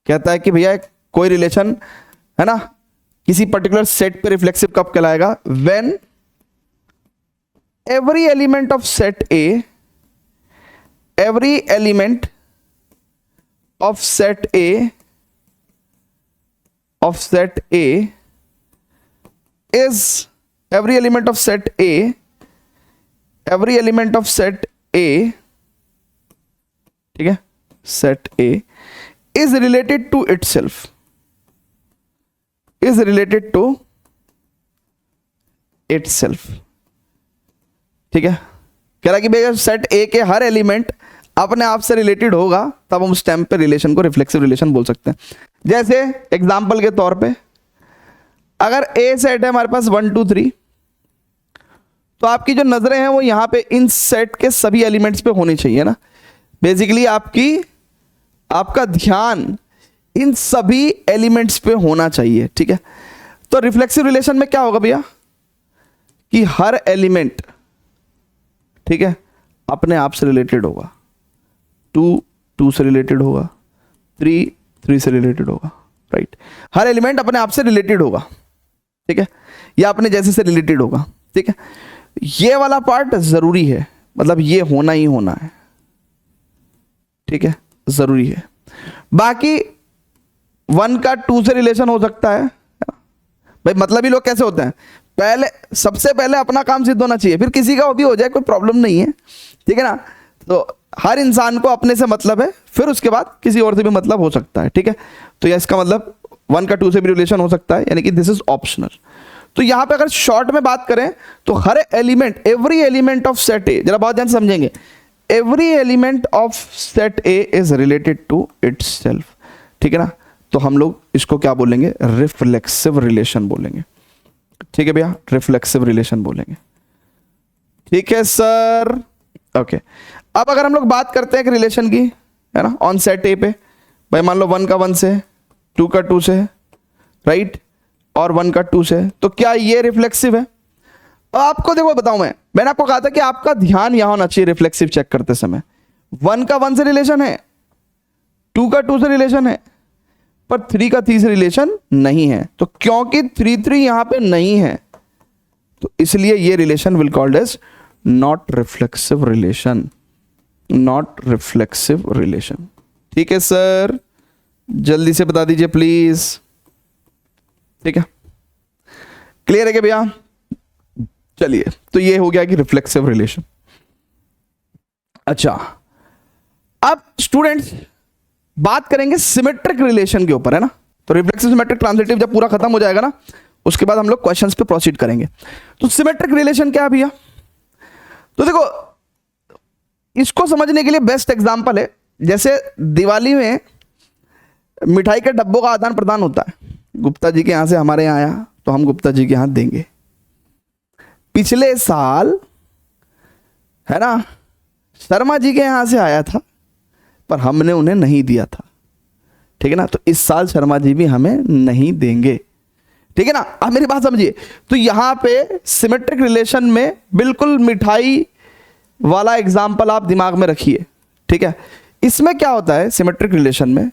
कहता है कि भैया कोई रिलेशन, है ना, किसी पर्टिकुलर सेट पे रिफ्लेक्सिव कब कहलाएगा? When every element of set A, every element of set A is every element of set A ठीक है, set A is related to itself, ठीक है। कह रहा कि भैया सेट ए के हर एलिमेंट अपने आप से रिलेटेड होगा, तब हम उस टाइम पे रिलेशन को रिफ्लेक्सिव रिलेशन बोल सकते हैं। जैसे एग्जांपल के तौर पे अगर ए सेट है हमारे पास 1 2 3, तो आपकी जो नजरें हैं वो यहां पे इन सेट के सभी एलिमेंट्स पे होनी चाहिए ना। बेसिकली आपका ध्यान इन सभी एलिमेंट्स पे होना चाहिए, ठीक है। तो रिफ्लेक्सिव रिलेशन में क्या होगा भैया कि हर एलिमेंट, ठीक है, अपने आप से रिलेटेड होगा, 2 2 से रिलेटेड होगा, 3 3 से रिलेटेड होगा, राइट। हर एलिमेंट अपने आप से रिलेटेड होगा, ठीक है, या अपने जैसे से रिलेटेड होगा, ठीक है। ये वाला पार्ट जरूरी है, मतलब ये होना ही होना है, ठीक है, जरूरी है। बाकी 1 का 2 से रिलेशन हो सकता है भाई। मतलब ही लोग कैसे होते हैं, पहले सबसे पहले अपना काम सिद्ध होना चाहिए, फिर किसी का भी हो जाए कोई प्रॉब्लम नहीं है, ठीक है ना। तो हर इंसान को अपने से मतलब है, फिर उसके बाद किसी और से भी मतलब हो सकता है, ठीक है। तो यह इसका मतलब 1 का 2 से भी रिलेशन हो सकता है, यानी कि दिस इज ऑप्शनल। तो यहां पे अगर शॉर्ट में बात करें तो हर element, every element of set A, जरा बहुत ध्यान से समझेंगे, every element of set A is related to itself, ठीक है ना। तो हम लोग इसको क्या बोलेंगे, रिफ्लेक्सिव रिलेशन बोलेंगे, ठीक है भैया, रिफ्लेक्सिव रिलेशन बोलेंगे, ठीक है सर, ओके। अब अगर हम लोग बात करते हैं एक रिलेशन की, है ना, ऑन सेट ए पे, भाई मान लो 1 का 1 से, 2 का 2 से, राइट, और 1 का 2 से, तो क्या ये रिफ्लेक्सिव है? अब आपको देखो बताऊं, मैंने आपको कहा था कि आपका ध्यान यहां होना चाहिए रिफ्लेक्सिव चेक करते समय। 1 का 1 से रिलेशन है, 2 का 2 से रिलेशन है, पर 3 का 3 से रिलेशन नहीं है। तो क्योंकि 3 यहां पे नहीं है, तो इसलिए ये relation will called as not reflexive relation, not reflexive relation, ठीक है सर, जल्दी से बता दीजिए प्लीज, ठीक है, क्लियर है क्या भैया? चलिए, तो ये हो गया कि रिफ्लेक्सिव रिलेशन। अच्छा, अब स्टूडेंट्स बात करेंगे सिमेट्रिक रिलेशन के ऊपर, है ना। तो रिफ्लेक्सिव, सिमेट्रिक, ट्रांजिटिव जब पूरा खत्म हो जाएगा ना, उसके बाद हम लोग क्वेश्चंस पे प्रोसीड करेंगे। तो सिमेट्रिक रिलेशन क्या है भैया? तो देखो, इसको समझने के लिए बेस्ट एग्जांपल है, जैसे दिवाली में मिठाई के डब्बों का आदान प्रदान होता है, गुप्ता जी के यहां से हमारे यहां आया तो हम गुप्ता जी के यहां देंगे। पिछले साल, है ना, शर्मा जी के यहां से आया था पर हमने उन्हें नहीं दिया था, ठीक है ना। तो इस साल शर्मा जी भी हमें नहीं देंगे, ठीक है ना। अब मेरी बात समझिए, तो यहां पे सिमेट्रिक रिलेशन में बिल्कुल मिठाई वाला एग्जाम्पल आप दिमाग में रखिए, ठीक है। इसमें क्या होता है सिमेट्रिक रिलेशन में,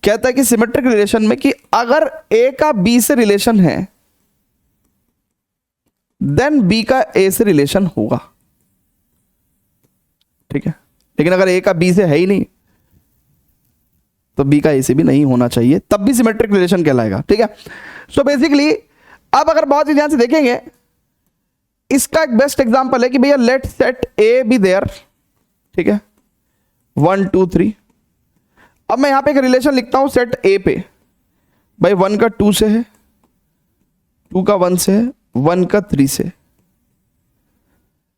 कहता है कि सिमेट्रिक रिलेशन में कि अगर ए का बी से रिलेशन है देन बी का ए से रिलेशन होगा, ठीक है। लेकिन अगर ए का बी से है ही नहीं तो बी का ए से भी नहीं होना चाहिए, तब भी सिमेट्रिक रिलेशन कहलाएगा, ठीक है। सो बेसिकली अब अगर बहुत ही ध्यान से देखेंगे, इसका एक बेस्ट एग्जांपल है कि भैया let set A B there, ठीक है, 1 2 3। अब मैं यहां पे एक रिलेशन लिखता हूं सेट ए पे, भाई 1 का 2 से है, 2 का 1 से है, 1 का 3 से।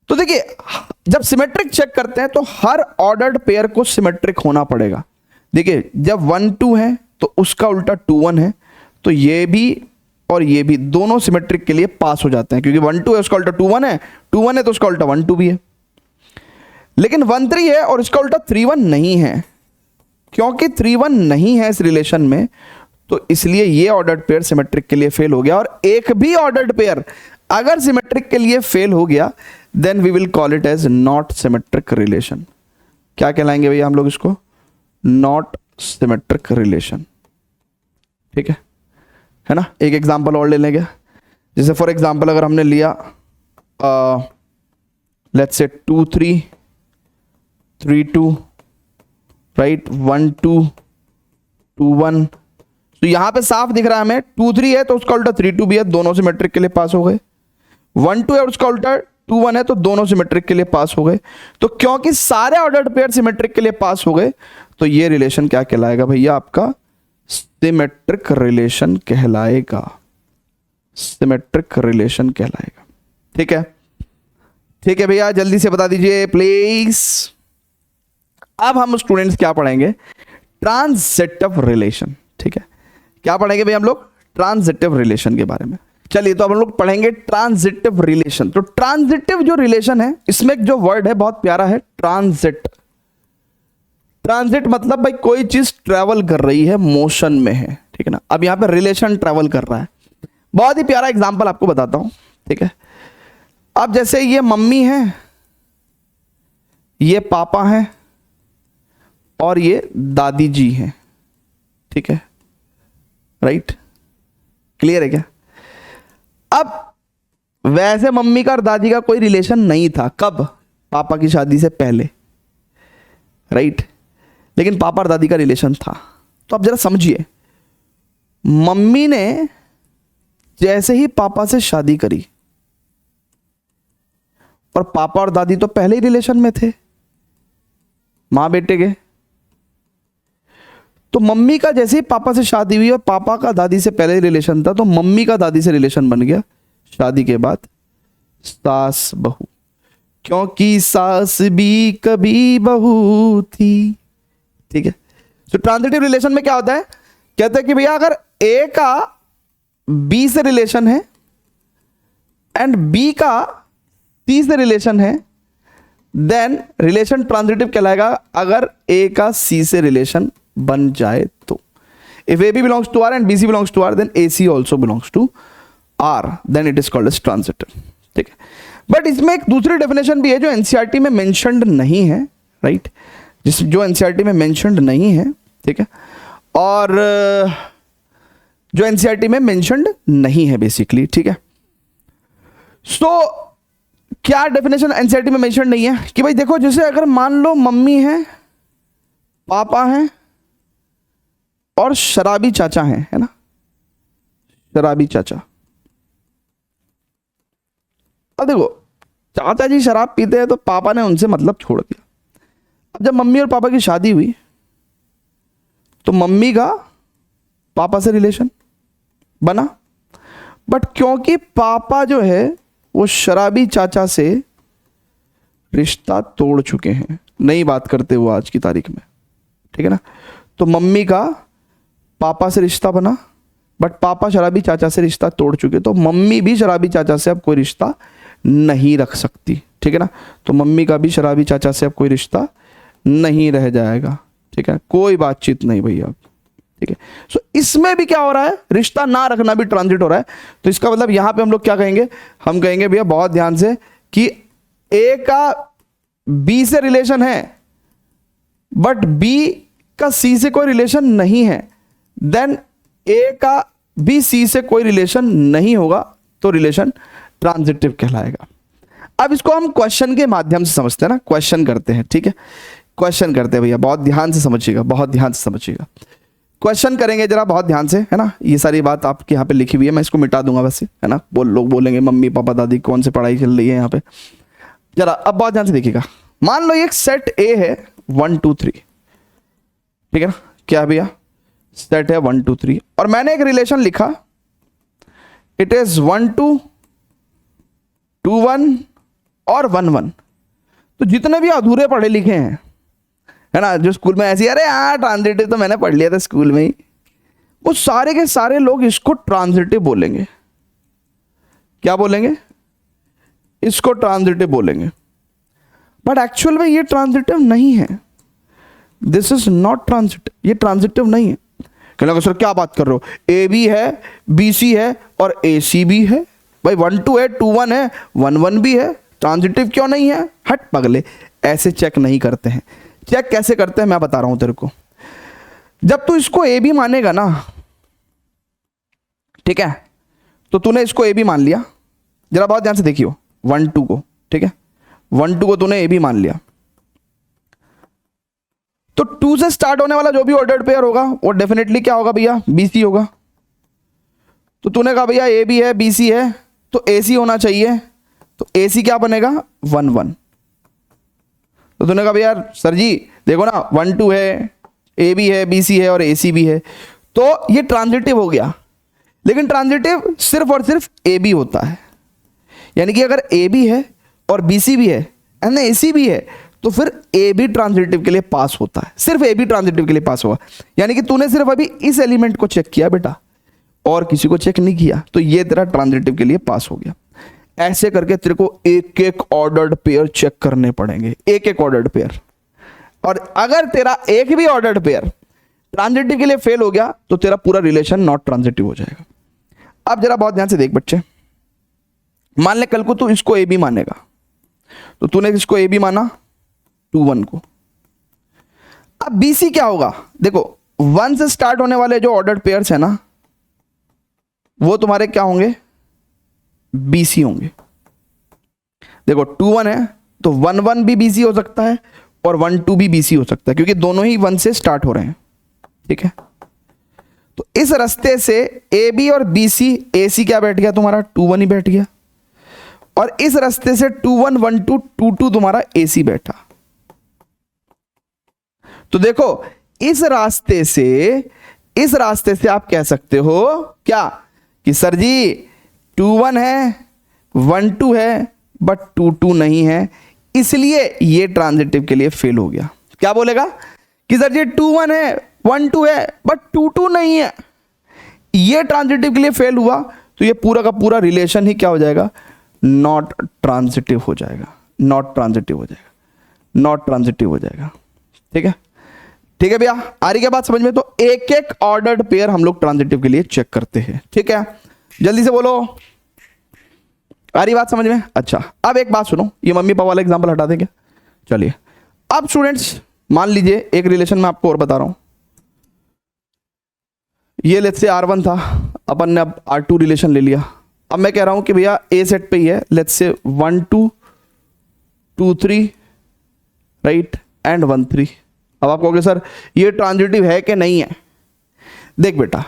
तो देखिए, जब सिमेट्रिक चेक करते हैं तो हर ऑर्डर्ड पेयर को सिमेट्रिक होना पड़ेगा। देखिए, जब 1 2 है तो उसका उल्टा 2 1 है, तो ये भी और ये भी दोनों सिमेट्रिक के लिए पास हो जाते हैं, क्योंकि 1 2 है उसका उल्टा 2 1 है, 2 1 है तो उसका उल्टा 1 2 भी है। लेकिन 1 3 है और इसका उल्टा 3 1 नहीं है, क्योंकि 3 1 नहीं है इस रिलेशन में, तो इसलिए ये ऑर्डर्ड पेयर सिमेट्रिक के लिए फेल हो गया। और एक भी ऑर्डर्ड पेयर अगर सिमेट्रिक के लिए फेल हो गया then we will call it as not symmetric relation. क्या कहलाएंगे भैया हम लोग इसको? नॉट सिमेट्रिक रिलेशन, ठीक है ना। एक एग्जांपल और ले लेंगे, जैसे फॉर एग्जांपल अगर हमने लिया लेट्स से 2 3 3 2, राइट, 1 2 2 1। तो यहां पे साफ दिख रहा है हमें 2 3 है तो उसका उल्टा 3 2 भी है, दोनों सिमेट्रिक के लिए पास हो गए। 1 2 है और उसका उल्टा 2 1 है तो दोनों सिमेट्रिक के लिए पास हो गए। तो क्योंकि सारे ऑर्डर्ड पेयर सिमेट्रिक के लिए पास हो गए, तो ये रिलेशन क्या कहलाएगा भैया? आपका सिमेट्रिक रिलेशन कहलाएगा, सिमेट्रिक रिलेशन कहलाएगा, ठीक है। ठीक है भैया, जल्दी से बता दीजिए प्लीज। अब हम स्टूडेंट्स क्या पढ़ेंगे? ट्रांजिटिव रिलेशन, ठीक है। क्या पढ़ेंगे भैया हम लोग? ट्रांजिटिव रिलेशन के बारे में। चलिए, तो हम लोग पढ़ेंगे ट्रांजिटिव रिलेशन। तो ट्रांजिटिव जो रिलेशन है, इसमें एक जो वर्ड है बहुत प्यारा है, ट्रांजिट। ट्रांजिट मतलब भाई कोई चीज ट्रेवल कर रही है, मोशन में है, ठीक है ना। अब यहां पे रिलेशन ट्रेवल कर रहा है। बहुत ही प्यारा एग्जांपल आपको बताता हूं, ठीक है। अब जैसे ये मम्मी है, ये पापा है और ये दादी जी हैं, ठीक है, राइट, क्लियर है क्या? अब वैसे मम्मी का और दादी का कोई रिलेशन नहीं था, कब? पापा की शादी से पहले, राइट, लेकिन पापा और दादी का रिलेशन था। तो अब जरा समझिए, मम्मी ने जैसे ही पापा से शादी करी, और पापा और दादी तो पहले ही रिलेशन में थे, माँ बेटे के। तो मम्मी का जैसे ही पापा से शादी हुई और पापा का दादी से पहले रिलेशन था, तो मम्मी का दादी से रिलेशन बन गया शादी के बाद सास बहू, क्योंकि सास भी कभी बहू थी। ठीक है। तो ट्रांजिटिव रिलेशन में क्या होता है, कहते हैं कि भैया अगर ए का बी से रिलेशन है एंड बी का सी से रिलेशन है, देन रिलेशन ट्रांजिटिव कहलाएगा अगर ए का सी से रिलेशन बन जाए तो। If A B belongs to R and B C belongs to R, then A C also belongs to R, then it is called as transitive. ठीक है। बट इसमें एक दूसरी डेफिनेशन भी है जो एनसीईआरटी में मेंशन्ड नहीं है, राइट, जो एनसीईआरटी में मेंशन्ड नहीं है। ठीक है। और जो एनसीईआरटी में मेंशन्ड नहीं है बेसिकली। ठीक है। सो क्या डेफिनेशन एनसीईआरटी में मेंशन नहीं है कि भाई देखो, जैसे अगर मान लो मम्मी है, पापा हैं और शराबी चाचा हैं, है ना, शराबी चाचा। अब देखो चाचा जी शराब पीते हैं तो पापा ने उनसे मतलब छोड़ दिया। अब जब मम्मी और पापा की शादी हुई तो मम्मी का पापा से रिलेशन बना, बट क्योंकि पापा जो है वो शराबी चाचा से रिश्ता तोड़ चुके हैं, नहीं बात करते वो आज की तारीख में। ठीक है ना। तो मम्मी का पापा से रिश्ता बना, बट पापा शराबी चाचा से रिश्ता तोड़ चुके, तो मम्मी भी शराबी चाचा से अब कोई रिश्ता नहीं रख सकती। ठीक है ना। तो मम्मी का भी शराबी चाचा से अब कोई रिश्ता नहीं रह जाएगा। ठीक है, कोई बातचीत नहीं भैया। ठीक है। सो इसमें भी क्या हो रहा है, रिश्ता ना रखना भी ट्रांजिट हो रहा है। तो इसका मतलब यहां पे हम लोग क्या कहेंगे, हम कहेंगे भैया बहुत ध्यान से कि ए का बी से रिलेशन है बट बी का सी से कोई रिलेशन नहीं है, देन ए का बी सी से कोई रिलेशन नहीं होगा, तो रिलेशन ट्रांजिटिव कहलाएगा। अब इसको हम क्वेश्चन के माध्यम से समझते हैं ना, क्वेश्चन करते हैं। ठीक है, क्वेश्चन करते हैं भैया, बहुत ध्यान से समझिएगा, बहुत ध्यान से समझिएगा। क्वेश्चन करेंगे जरा बहुत ध्यान से, है ना। ये सारी बात आपके यहाँ पे लिखी हुई है, मैं इसको मिटा दूंगा वैसे, है ना। लोग बोलेंगे मम्मी पापा दादी कौन से पढ़ाई चल रही है यहाँ पे। जरा अब बहुत ध्यान से देखिएगा। मान लो एक सेट ए है 1 2 3, ठीक है ना। क्या भैया, सेट है 1 2 3 और मैंने एक रिलेशन लिखा, इट इज 1 2 2 1 और 1 1। तो जितने भी अधूरे पढ़े लिखे हैं, है ना, जो स्कूल में ऐसी, अरे हाँ ट्रांजिटिव तो मैंने पढ़ लिया था स्कूल में ही, वो सारे के सारे लोग इसको ट्रांजिटिव बोलेंगे। क्या बोलेंगे, इसको ट्रांजिटिव बोलेंगे। बट एक्चुअल में ये ट्रांजिटिव नहीं है, दिस इज नॉट ट्रांजिटिव, ये ट्रांजिटिव नहीं है। कहना सर क्या बात कर रहे हो, ए बी है, बी सी है और ए सी भी है। भाई 1 2 है, 2 1 है, 1 1 भी है, ट्रांजिटिव क्यों नहीं है। हट पगले, ऐसे चेक नहीं करते हैं। चेक कैसे करते हैं मैं बता रहा हूं तेरे को। जब तू इसको ए बी मानेगा ना, ठीक है, तो तूने इसको ए बी मान लिया, जरा बहुत ध्यान से देखियो 1 2 को। ठीक है, 1 2 को तूने ए बी मान लिया, तो 2 से स्टार्ट होने वाला जो भी ऑर्डर्ड पेयर होगा वो डेफिनेटली क्या होगा भैया, बी सी होगा। तो तूने कहा भैया ए बी है बी सी है तो ए सी होना चाहिए, तो ए सी क्या बनेगा 1 1। तो तूने कहा भैया सर जी देखो ना 1 2 है, ए बी है बी सी है और ए सी भी है, तो ये ट्रांजिटिव हो गया। लेकिन ट्रांजिटिव सिर्फ और सिर्फ ए बी होता है, यानी कि अगर ए बी है और बी सी भी है एंड ए सी भी है, तो फिर ए बी ट्रांजिटिव के लिए पास होता है, सिर्फ ए बी ट्रांजिटिव के लिए पास होगा। यानी कि तूने सिर्फ अभी इस एलिमेंट को चेक किया बेटा, और किसी को चेक नहीं किया, तो ये तेरा ट्रांजिटिव के लिए पास हो गया। ऐसे करके तेरे को एक एक ऑर्डर्ड पेयर चेक करने पड़ेंगे, एक एक ऑर्डर्ड पेयर। और अगर तेरा एक भी ऑर्डर्ड पेयर ट्रांजिटिव के लिए फेल हो गया तो तेरा पूरा रिलेशन नॉट ट्रांजिटिव हो जाएगा। अब जरा बहुत ध्यान से देख बच्चे, मान ले कल को तू इसको ए बी मानेगा, तो तूने इसको ए बी माना 2 1 को। अब बी सी क्या होगा, देखो 1 से स्टार्ट होने वाले जो ऑर्डर्ड पेयर्स है ना, वो तुम्हारे क्या होंगे, बी सी होंगे। देखो 2 1 है तो 1 1 भी बी सी हो सकता है और 1 2 भी बी सी हो सकता है, क्योंकि दोनों ही 1 से स्टार्ट हो रहे हैं। ठीक है, तो इस रास्ते से ए बी और बी सी, ए सी क्या बैठ गया तुम्हारा 2 1 ही बैठ गया, और इस रास्ते से 2 1 1 2 2 2 तुम्हारा ए सी बैठा। तो देखो इस रास्ते से आप कह सकते हो क्या कि सर जी 2-1 है, 1-2 है, बट 2-2 नहीं है, इसलिए ये ट्रांजिटिव के लिए फेल हो गया। क्या बोलेगा कि सर जी 2-1 है, 1-2 है, बट 2-2 नहीं है, ये ट्रांजिटिव के लिए फेल हुआ, तो ये पूरा का पूरा रिलेशन ही क्या हो जाएगा, नॉट ट्रांजिटिव हो जाएगा, नॉट ट्रांजिटिव हो जाएगा, नॉट ट्रांजिटिव हो जाएगा। ठीक है, ठीक है भैया, आ रही क्या बात समझ में? तो एक एक ऑर्डर्ड पेयर हम लोग ट्रांजिटिव के लिए चेक करते हैं। ठीक है, जल्दी से बोलो, आ रही बात समझ में? अच्छा, अब एक बात सुनो, ये मम्मी पापा वाला एग्जांपल हटा देंगे। चलिए अब स्टूडेंट्स मान लीजिए एक रिलेशन में आपको और बता रहा हूं, ये लेट्स से R1 था, अपन ने अब R2 रिलेशन ले लिया। अब मैं कह रहा हूं कि भैया ए सेट पे ही है, लेट्स से 1-2, 2-3 राइट एंड 1-3। अब आप कहोगे सर ये ट्रांजिटिव है कि नहीं है? देख बेटा,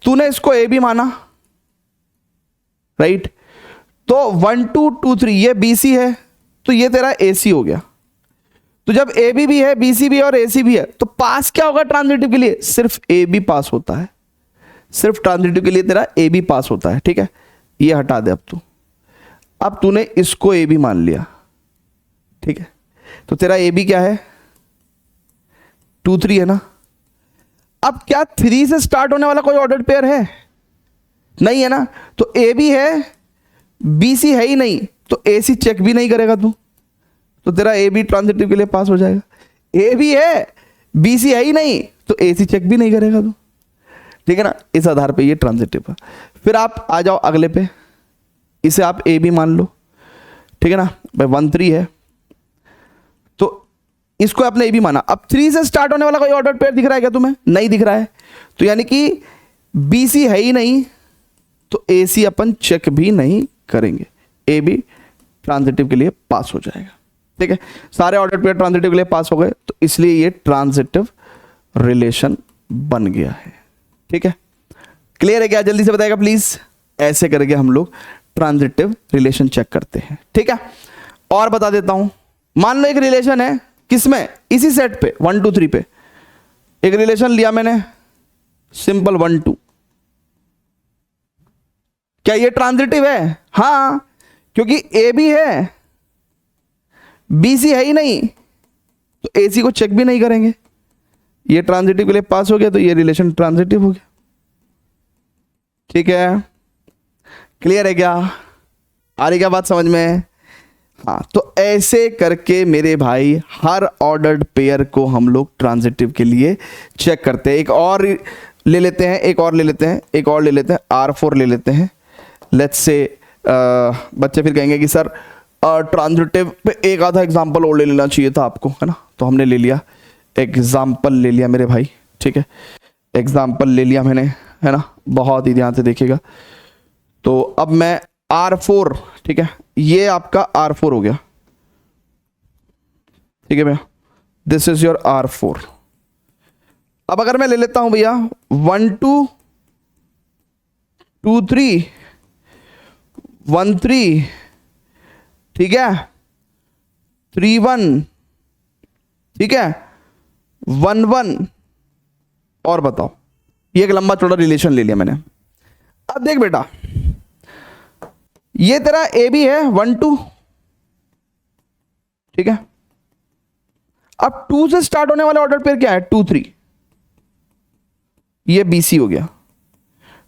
तूने इसको ए बी माना राइट, तो 1-2, 2-3 ये BC है, तो ये तेरा AC हो गया। तो जब AB भी है, BC भी है और AC भी है, तो पास क्या होगा ट्रांजिटिव के लिए? सिर्फ AB पास होता है, सिर्फ ट्रांजिटिव के लिए तेरा AB पास होता है। ठीक है, ये हटा दे अब तूने इसको AB मान लिया। ठीक है, तो तेरा AB क्या है, 2-3 है ना। अब क्या 3 से स्टार्ट होने वाला कोई ऑर्डर्ड पेयर है? नहीं है ना, तो AB है, BC है ही नहीं, तो AC चेक भी नहीं करेगा तू, तो तेरा AB ट्रांजिटिव के लिए पास हो जाएगा। AB है, BC है ही नहीं, तो AC चेक भी नहीं करेगा तू। ठीक है ना, इस आधार पे ये ट्रांजिटिव है। फिर आप आ जाओ अगले पे, इसे आप AB मान लो। ठीक है ना भाई, 1-3 है, तो इसको आपने AB माना। अब 3 से स्टार्ट होने वाला कोई ऑर्डर पेयर दिख रहा है क्या तुम्हें? नहीं दिख रहा है, तो यानी कि BC है ही नहीं, तो AC अपन चेक भी नहीं करेंगे, AB ट्रांजिटिव के लिए पास हो जाएगा। ठीक है, सारे ऑर्डर पेयर ट्रांजिटिव के लिए पास हो गए, तो इसलिए ये ट्रांजिटिव रिलेशन बन गया है। ठीक है, क्लियर है क्या? जल्दी से बताएगा प्लीज। ऐसे करके हम लोग ट्रांजिटिव रिलेशन चेक करते हैं। ठीक है, और बता देता हूं, मान लो एक रिलेशन है, किसमें? इसी सेट पे 1-2-3 पे एक रिलेशन लिया मैंने, सिंपल 1-2। क्या ये ट्रांजिटिव है? हाँ, क्योंकि AB है, BC है ही नहीं, तो AC को चेक भी नहीं करेंगे, ये ट्रांजिटिव के लिए पास हो गया, तो ये रिलेशन ट्रांजिटिव हो गया। ठीक है, क्लियर है क्या? आ रही क्या बात समझ में? हाँ, तो ऐसे करके मेरे भाई हर ऑर्डर्ड पेयर को हम लोग ट्रांजिटिव के लिए चेक करते हैं। एक और ले लेते हैं, एक और ले लेते हैं, एक और ले लेते हैं, R4 ले लेते हैं। लेट्स से बच्चे फिर कहेंगे कि सर ट्रांजिटिव पे एक आधा एग्जांपल और ले लेना चाहिए था आपको, है ना, तो हमने ले लिया, एग्जाम्पल ले लिया मेरे भाई। ठीक है, एग्जाम्पल ले लिया मैंने, है ना, बहुत ही ध्यान से देखिएगा। तो अब मैं R4, ठीक है, ये आपका R4 हो गया। ठीक है भैया, दिस इज योर R4। अब अगर मैं ले लेता हूं भैया 1-2, 2-3, 1-3, ठीक है, 3-1, ठीक है, 1-1, और बताओ, ये एक लंबा चौड़ा रिलेशन ले लिया मैंने। अब देख बेटा, ये तेरा AB है 1-2, ठीक है। अब 2 से स्टार्ट होने वाला ऑर्डर पेयर क्या है? 2-3, ये BC हो गया।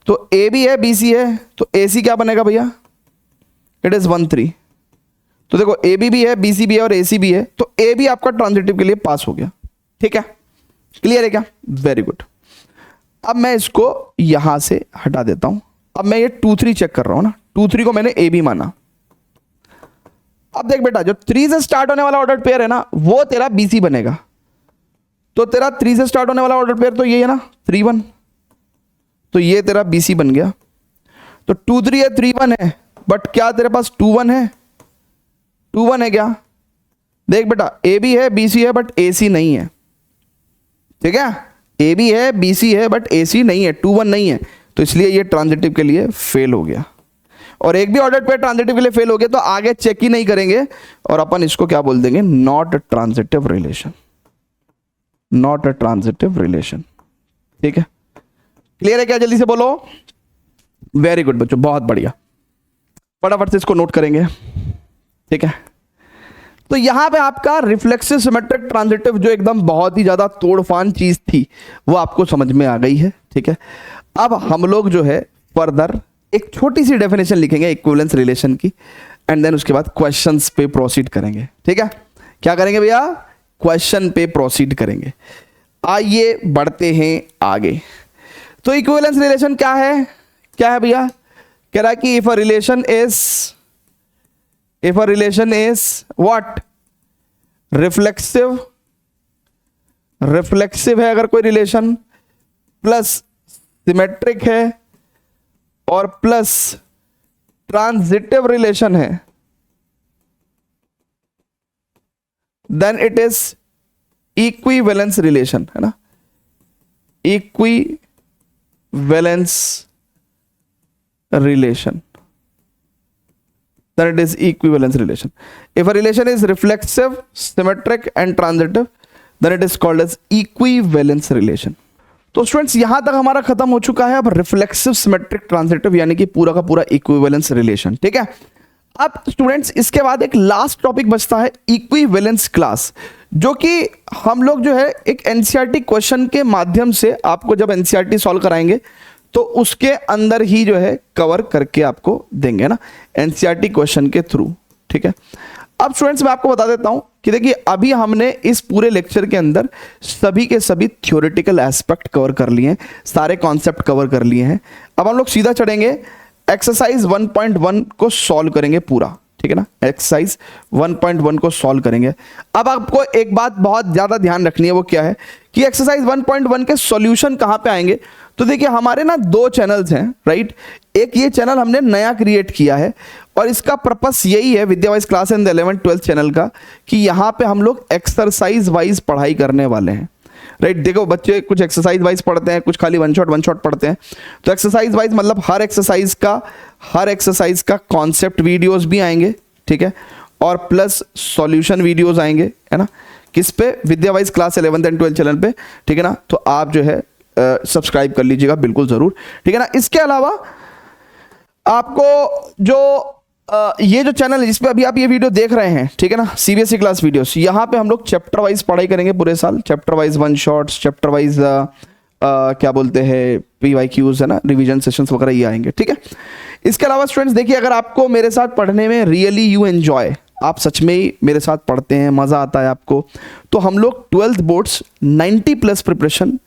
तो AB है, BC है, तो AC क्या बनेगा भैया? It is 1-3। तो देखो AB भी है, BC भी है और AC भी है, तो AB आपका ट्रांजिटिव के लिए पास हो गया। ठीक है, क्लियर है क्या? Very good. अब मैं इसको यहां से हटा देता हूं। अब मैं ये 2-3 चेक कर रहा हूं ना, 2-3 को मैंने AB माना। अब देख बेटा, जो 3 से स्टार्ट होने वाला ऑर्डर पेयर है ना, वो तेरा BC बनेगा। तो तेरा 3 से स्टार्ट होने वाला ऑर्डर पेयर तो ये है ना 3-1, तो ये तेरा BC बन गया। तो 2-3 है, 3-1 है, बट क्या तेरे पास 2-1 है? 2-1 है क्या? देख बेटा, AB है, BC है, बट AC नहीं है। ठीक है, AB है, BC है, बट AC नहीं है, 2-1 नहीं है, तो इसलिए ये ट्रांजिटिव के लिए फेल हो गया। और एक भी ऑर्डर पेयर ट्रांजिटिव के लिए फेल हो गया तो आगे चेक ही नहीं करेंगे और अपन इसको क्या बोल देंगे? Not transitive relation. Not a transitive relation. ठीक है, क्लियर है क्या? जल्दी से बोलो। वेरी गुड बच्चों, बहुत बढ़िया, फटाफट से इसको नोट करेंगे। ठीक है, तो यहां पे आपका रिफ्लेक्सिव सिमेट्रिक ट्रांजिटिव जो एकदम बहुत ही ज्यादा तोड़फान चीज थी वो आपको समझ में आ गई है। ठीक है, अब हम लोग जो है फर्दर एक छोटी सी डेफिनेशन लिखेंगे इक्विवेलेंस रिलेशन की, एंड देन उसके बाद क्वेश्चंस पे प्रोसीड करेंगे। ठीक है, क्या करेंगे भैया? क्वेश्चन पे प्रोसीड करेंगे। आइए बढ़ते हैं आगे। तो इक्विवेलेंस रिलेशन क्या है? क्या है भैया? कह रहा है कि if a relation is what? Reflexive है अगर कोई रिलेशन, प्लस सिमेट्रिक है और प्लस ट्रांजिटिव रिलेशन है, then it is equivalence relation, है ना? Equivalence relation, then it is equivalence relation. If a relation is reflexive, symmetric and transitive, then it is called as equivalence relation. तो students यहां तक हमारा खत्म हो चुका है। अब रिफ्लेक्सिव, सिमेट्रिक, ट्रांजिटिव यानी कि पूरा का पूरा इक्विवेलेंस रिलेशन। ठीक है, अब स्टूडेंट्स इसके बाद एक लास्ट टॉपिक बचता है इक्विवेलेंस क्लास, जो कि हम लोग जो है एक एनसीईआरटी क्वेश्चन के माध्यम से आपको जब एनसीईआरटी सॉल्व कराएंगे तो उसके अंदर ही जो है कवर करके आपको देंगे ना, एनसीईआरटी क्वेश्चन के थ्रू। ठीक है, अब स्टूडेंट्स मैं आपको बता देता हूं कि देखिए अभी हमने इस पूरे लेक्चर के अंदर सभी के सभी थ्योरेटिकल एस्पेक्ट कवर कर लिए हैं, सारे कॉन्सेप्ट कवर कर लिए हैं। अब हम लोग सीधा चढ़ेंगे एक्सरसाइज 1.1 को सॉल्व करेंगे पूरा। ठीक है ना, एक्सरसाइज 1.1 को सॉल्व करेंगे। अब आपको एक बात बहुत ज्यादा ध्यान रखनी है, वो क्या है कि एक्सरसाइज 1.1 के सॉल्यूशन कहां पे आएंगे? तो देखिए हमारे ना दो चैनल्स हैं, राइट? एक ये चैनल हमने नया क्रिएट किया है और इसका पर्पस यही है Vidyawise class in the 11th 12th channel का, कि यहां पे हम लोग एक्सरसाइज वाइज पढ़ाई करने वाले हैं, राइट? देखो बच्चे कुछ एक्सरसाइज वाइज पढ़ते हैं, कुछ खाली वन शॉट पढ़ते हैं। तो एक्सरसाइज वाइज मतलब हर एक्सरसाइज का कॉन्सेप्ट वीडियोस भी आएंगे। ठीक है, और प्लस सॉल्यूशन वीडियोस आएंगे, है ना? किस पे? विद्यावाइज class 11th and 12th channel पे। ठीक है ना, तो आप जो है सब्सक्राइब कर लीजिएगा बिल्कुल जरूर। ठीक है ना, इसके अलावा आपको जो ये जो चैनल है जिसपे अभी आप ये वीडियो देख रहे हैं, ठीक है ना, सीबीएसई क्लास वीडियोस, यहाँ पे हम लोग चैप्टर वाइज पढ़ाई करेंगे पूरे साल। Chapter wise one shots, chapter wise क्या बोलते हैं PYQs, है ना, रिवीजन सेशंस वगैरह ये आएंगे। ठीक है, इसके अलावा स्टूडेंट्स देखिए अगर आपको मेरे साथ पढ़ने में रियली यू एंजॉय, आप सच में ही मेरे साथ पढ़ते हैं, मज़ा आता है आपको, तो हम लोग 12th boards 90+ preparation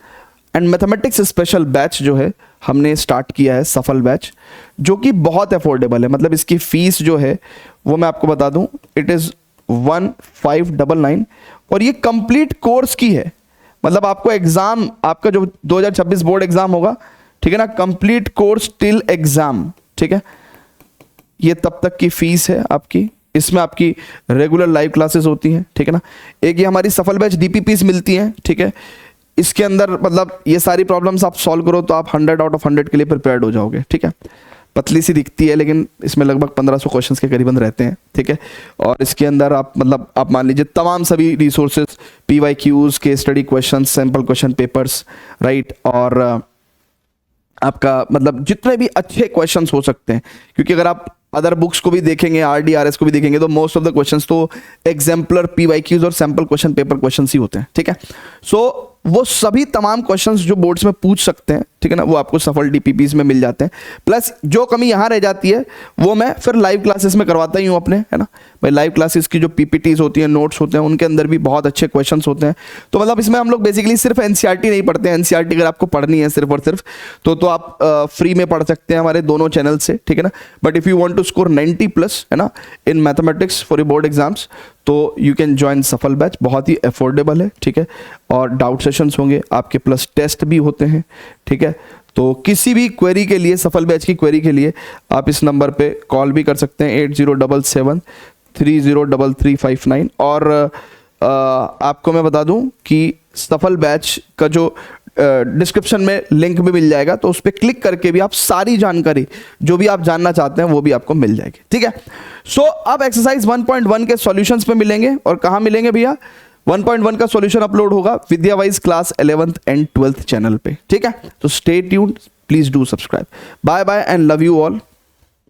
and mathematics special batch जो है हमने स्टार्ट किया है, सफल बैच, जो कि बहुत अफोर्डेबल है। मतलब इसकी फीस जो है वो मैं आपको बता दूं, इट इज़ 1599 और ये कंप्लीट कोर्स की है। मतलब आपको एग्ज़ाम, आपका जो 2026 बोर्ड एग्ज़ाम होगा, ठीक है ना, कंप्लीट कोर्स टिल एग्ज़ाम, ठीक है, ये तब तक की फीस है आपकी। इसमें आपकी रेगुलर लाइव क्लासेस होती हैं, ठीक है ना। एक ये हमारी सफल बैच DPPs मिलती हैं, ठीक है। इसके अंदर मतलब ये सारी प्रॉब्लम्स आप सॉल्व करो तो आप 100 आउट ऑफ 100 के लिए प्रिपेयर्ड हो जाओगे, ठीक है। पतली सी दिखती है लेकिन इसमें लगभग 1500 क्वेश्चंस के करीबन रहते हैं, ठीक है। और इसके अंदर आप मतलब आप मान लीजिए तमाम सभी रिसोर्सेज, PYQs के study questions, sample question papers, right, और आपका मतलब जितने भी अच्छे क्वेश्चंस हो सकते हैं, क्योंकि अगर आप अदर बुक्स को भी देखेंगे, RDRS को भी देखेंगे, तो मोस्ट ऑफ द क्वेश्चंस तो एग्जाम्पलर PYQs और सैम्पल क्वेश्चन पेपर क्वेश्चंस ही होते हैं, ठीक है। सो वो सभी तमाम क्वेश्चंस जो बोर्ड्स में पूछ सकते हैं, ठीक है ना, वो आपको सफल DPPs में मिल जाते हैं। प्लस जो कमी यहाँ रह जाती है वो मैं फिर लाइव क्लासेस में करवाता ही हूँ अपने, है ना भाई। लाइव क्लासेस की जो PPTs होती हैं, नोट्स होते हैं, उनके अंदर भी बहुत अच्छे क्वेश्चंस होते हैं। तो मतलब इसमें हम लोग बेसिकली सिर्फ NCERT नहीं पढ़ते हैं। NCERT अगर आपको पढ़नी है सिर्फ और सिर्फ तो आप फ्री में पढ़ सकते हैं हमारे दोनों चैनल से, ठीक है ना। But if you want to score 90+, है ना, in mathematics for your board exams, तो you can join Safal batch. बहुत ही अफोर्डेबल है, ठीक है। और डाउट सेशंस होंगे आपके, प्लस टेस्ट भी होते हैं, ठीक है। तो किसी भी क्वेरी के लिए, सफल बैच की क्वेरी के लिए आप इस नंबर पे कॉल भी कर सकते हैं, 8077303359। और आपको मैं बता दूं कि सफल बैच का जो डिस्क्रिप्शन में लिंक भी मिल जाएगा, तो उस पर क्लिक करके भी आप सारी जानकारी जो भी आप जानना चाहते हैं वो भी आपको मिल जाएगी, ठीक है। सो अब एक्सरसाइज 1.1 के सॉल्यूशंस पे मिलेंगे। और कहाँ मिलेंगे भैया? 1.1 का सॉल्यूशन अपलोड होगा Vidya wise class 11th and 12th channel पे, ठीक है। तो stay tuned, please do subscribe. Bye bye and love you all.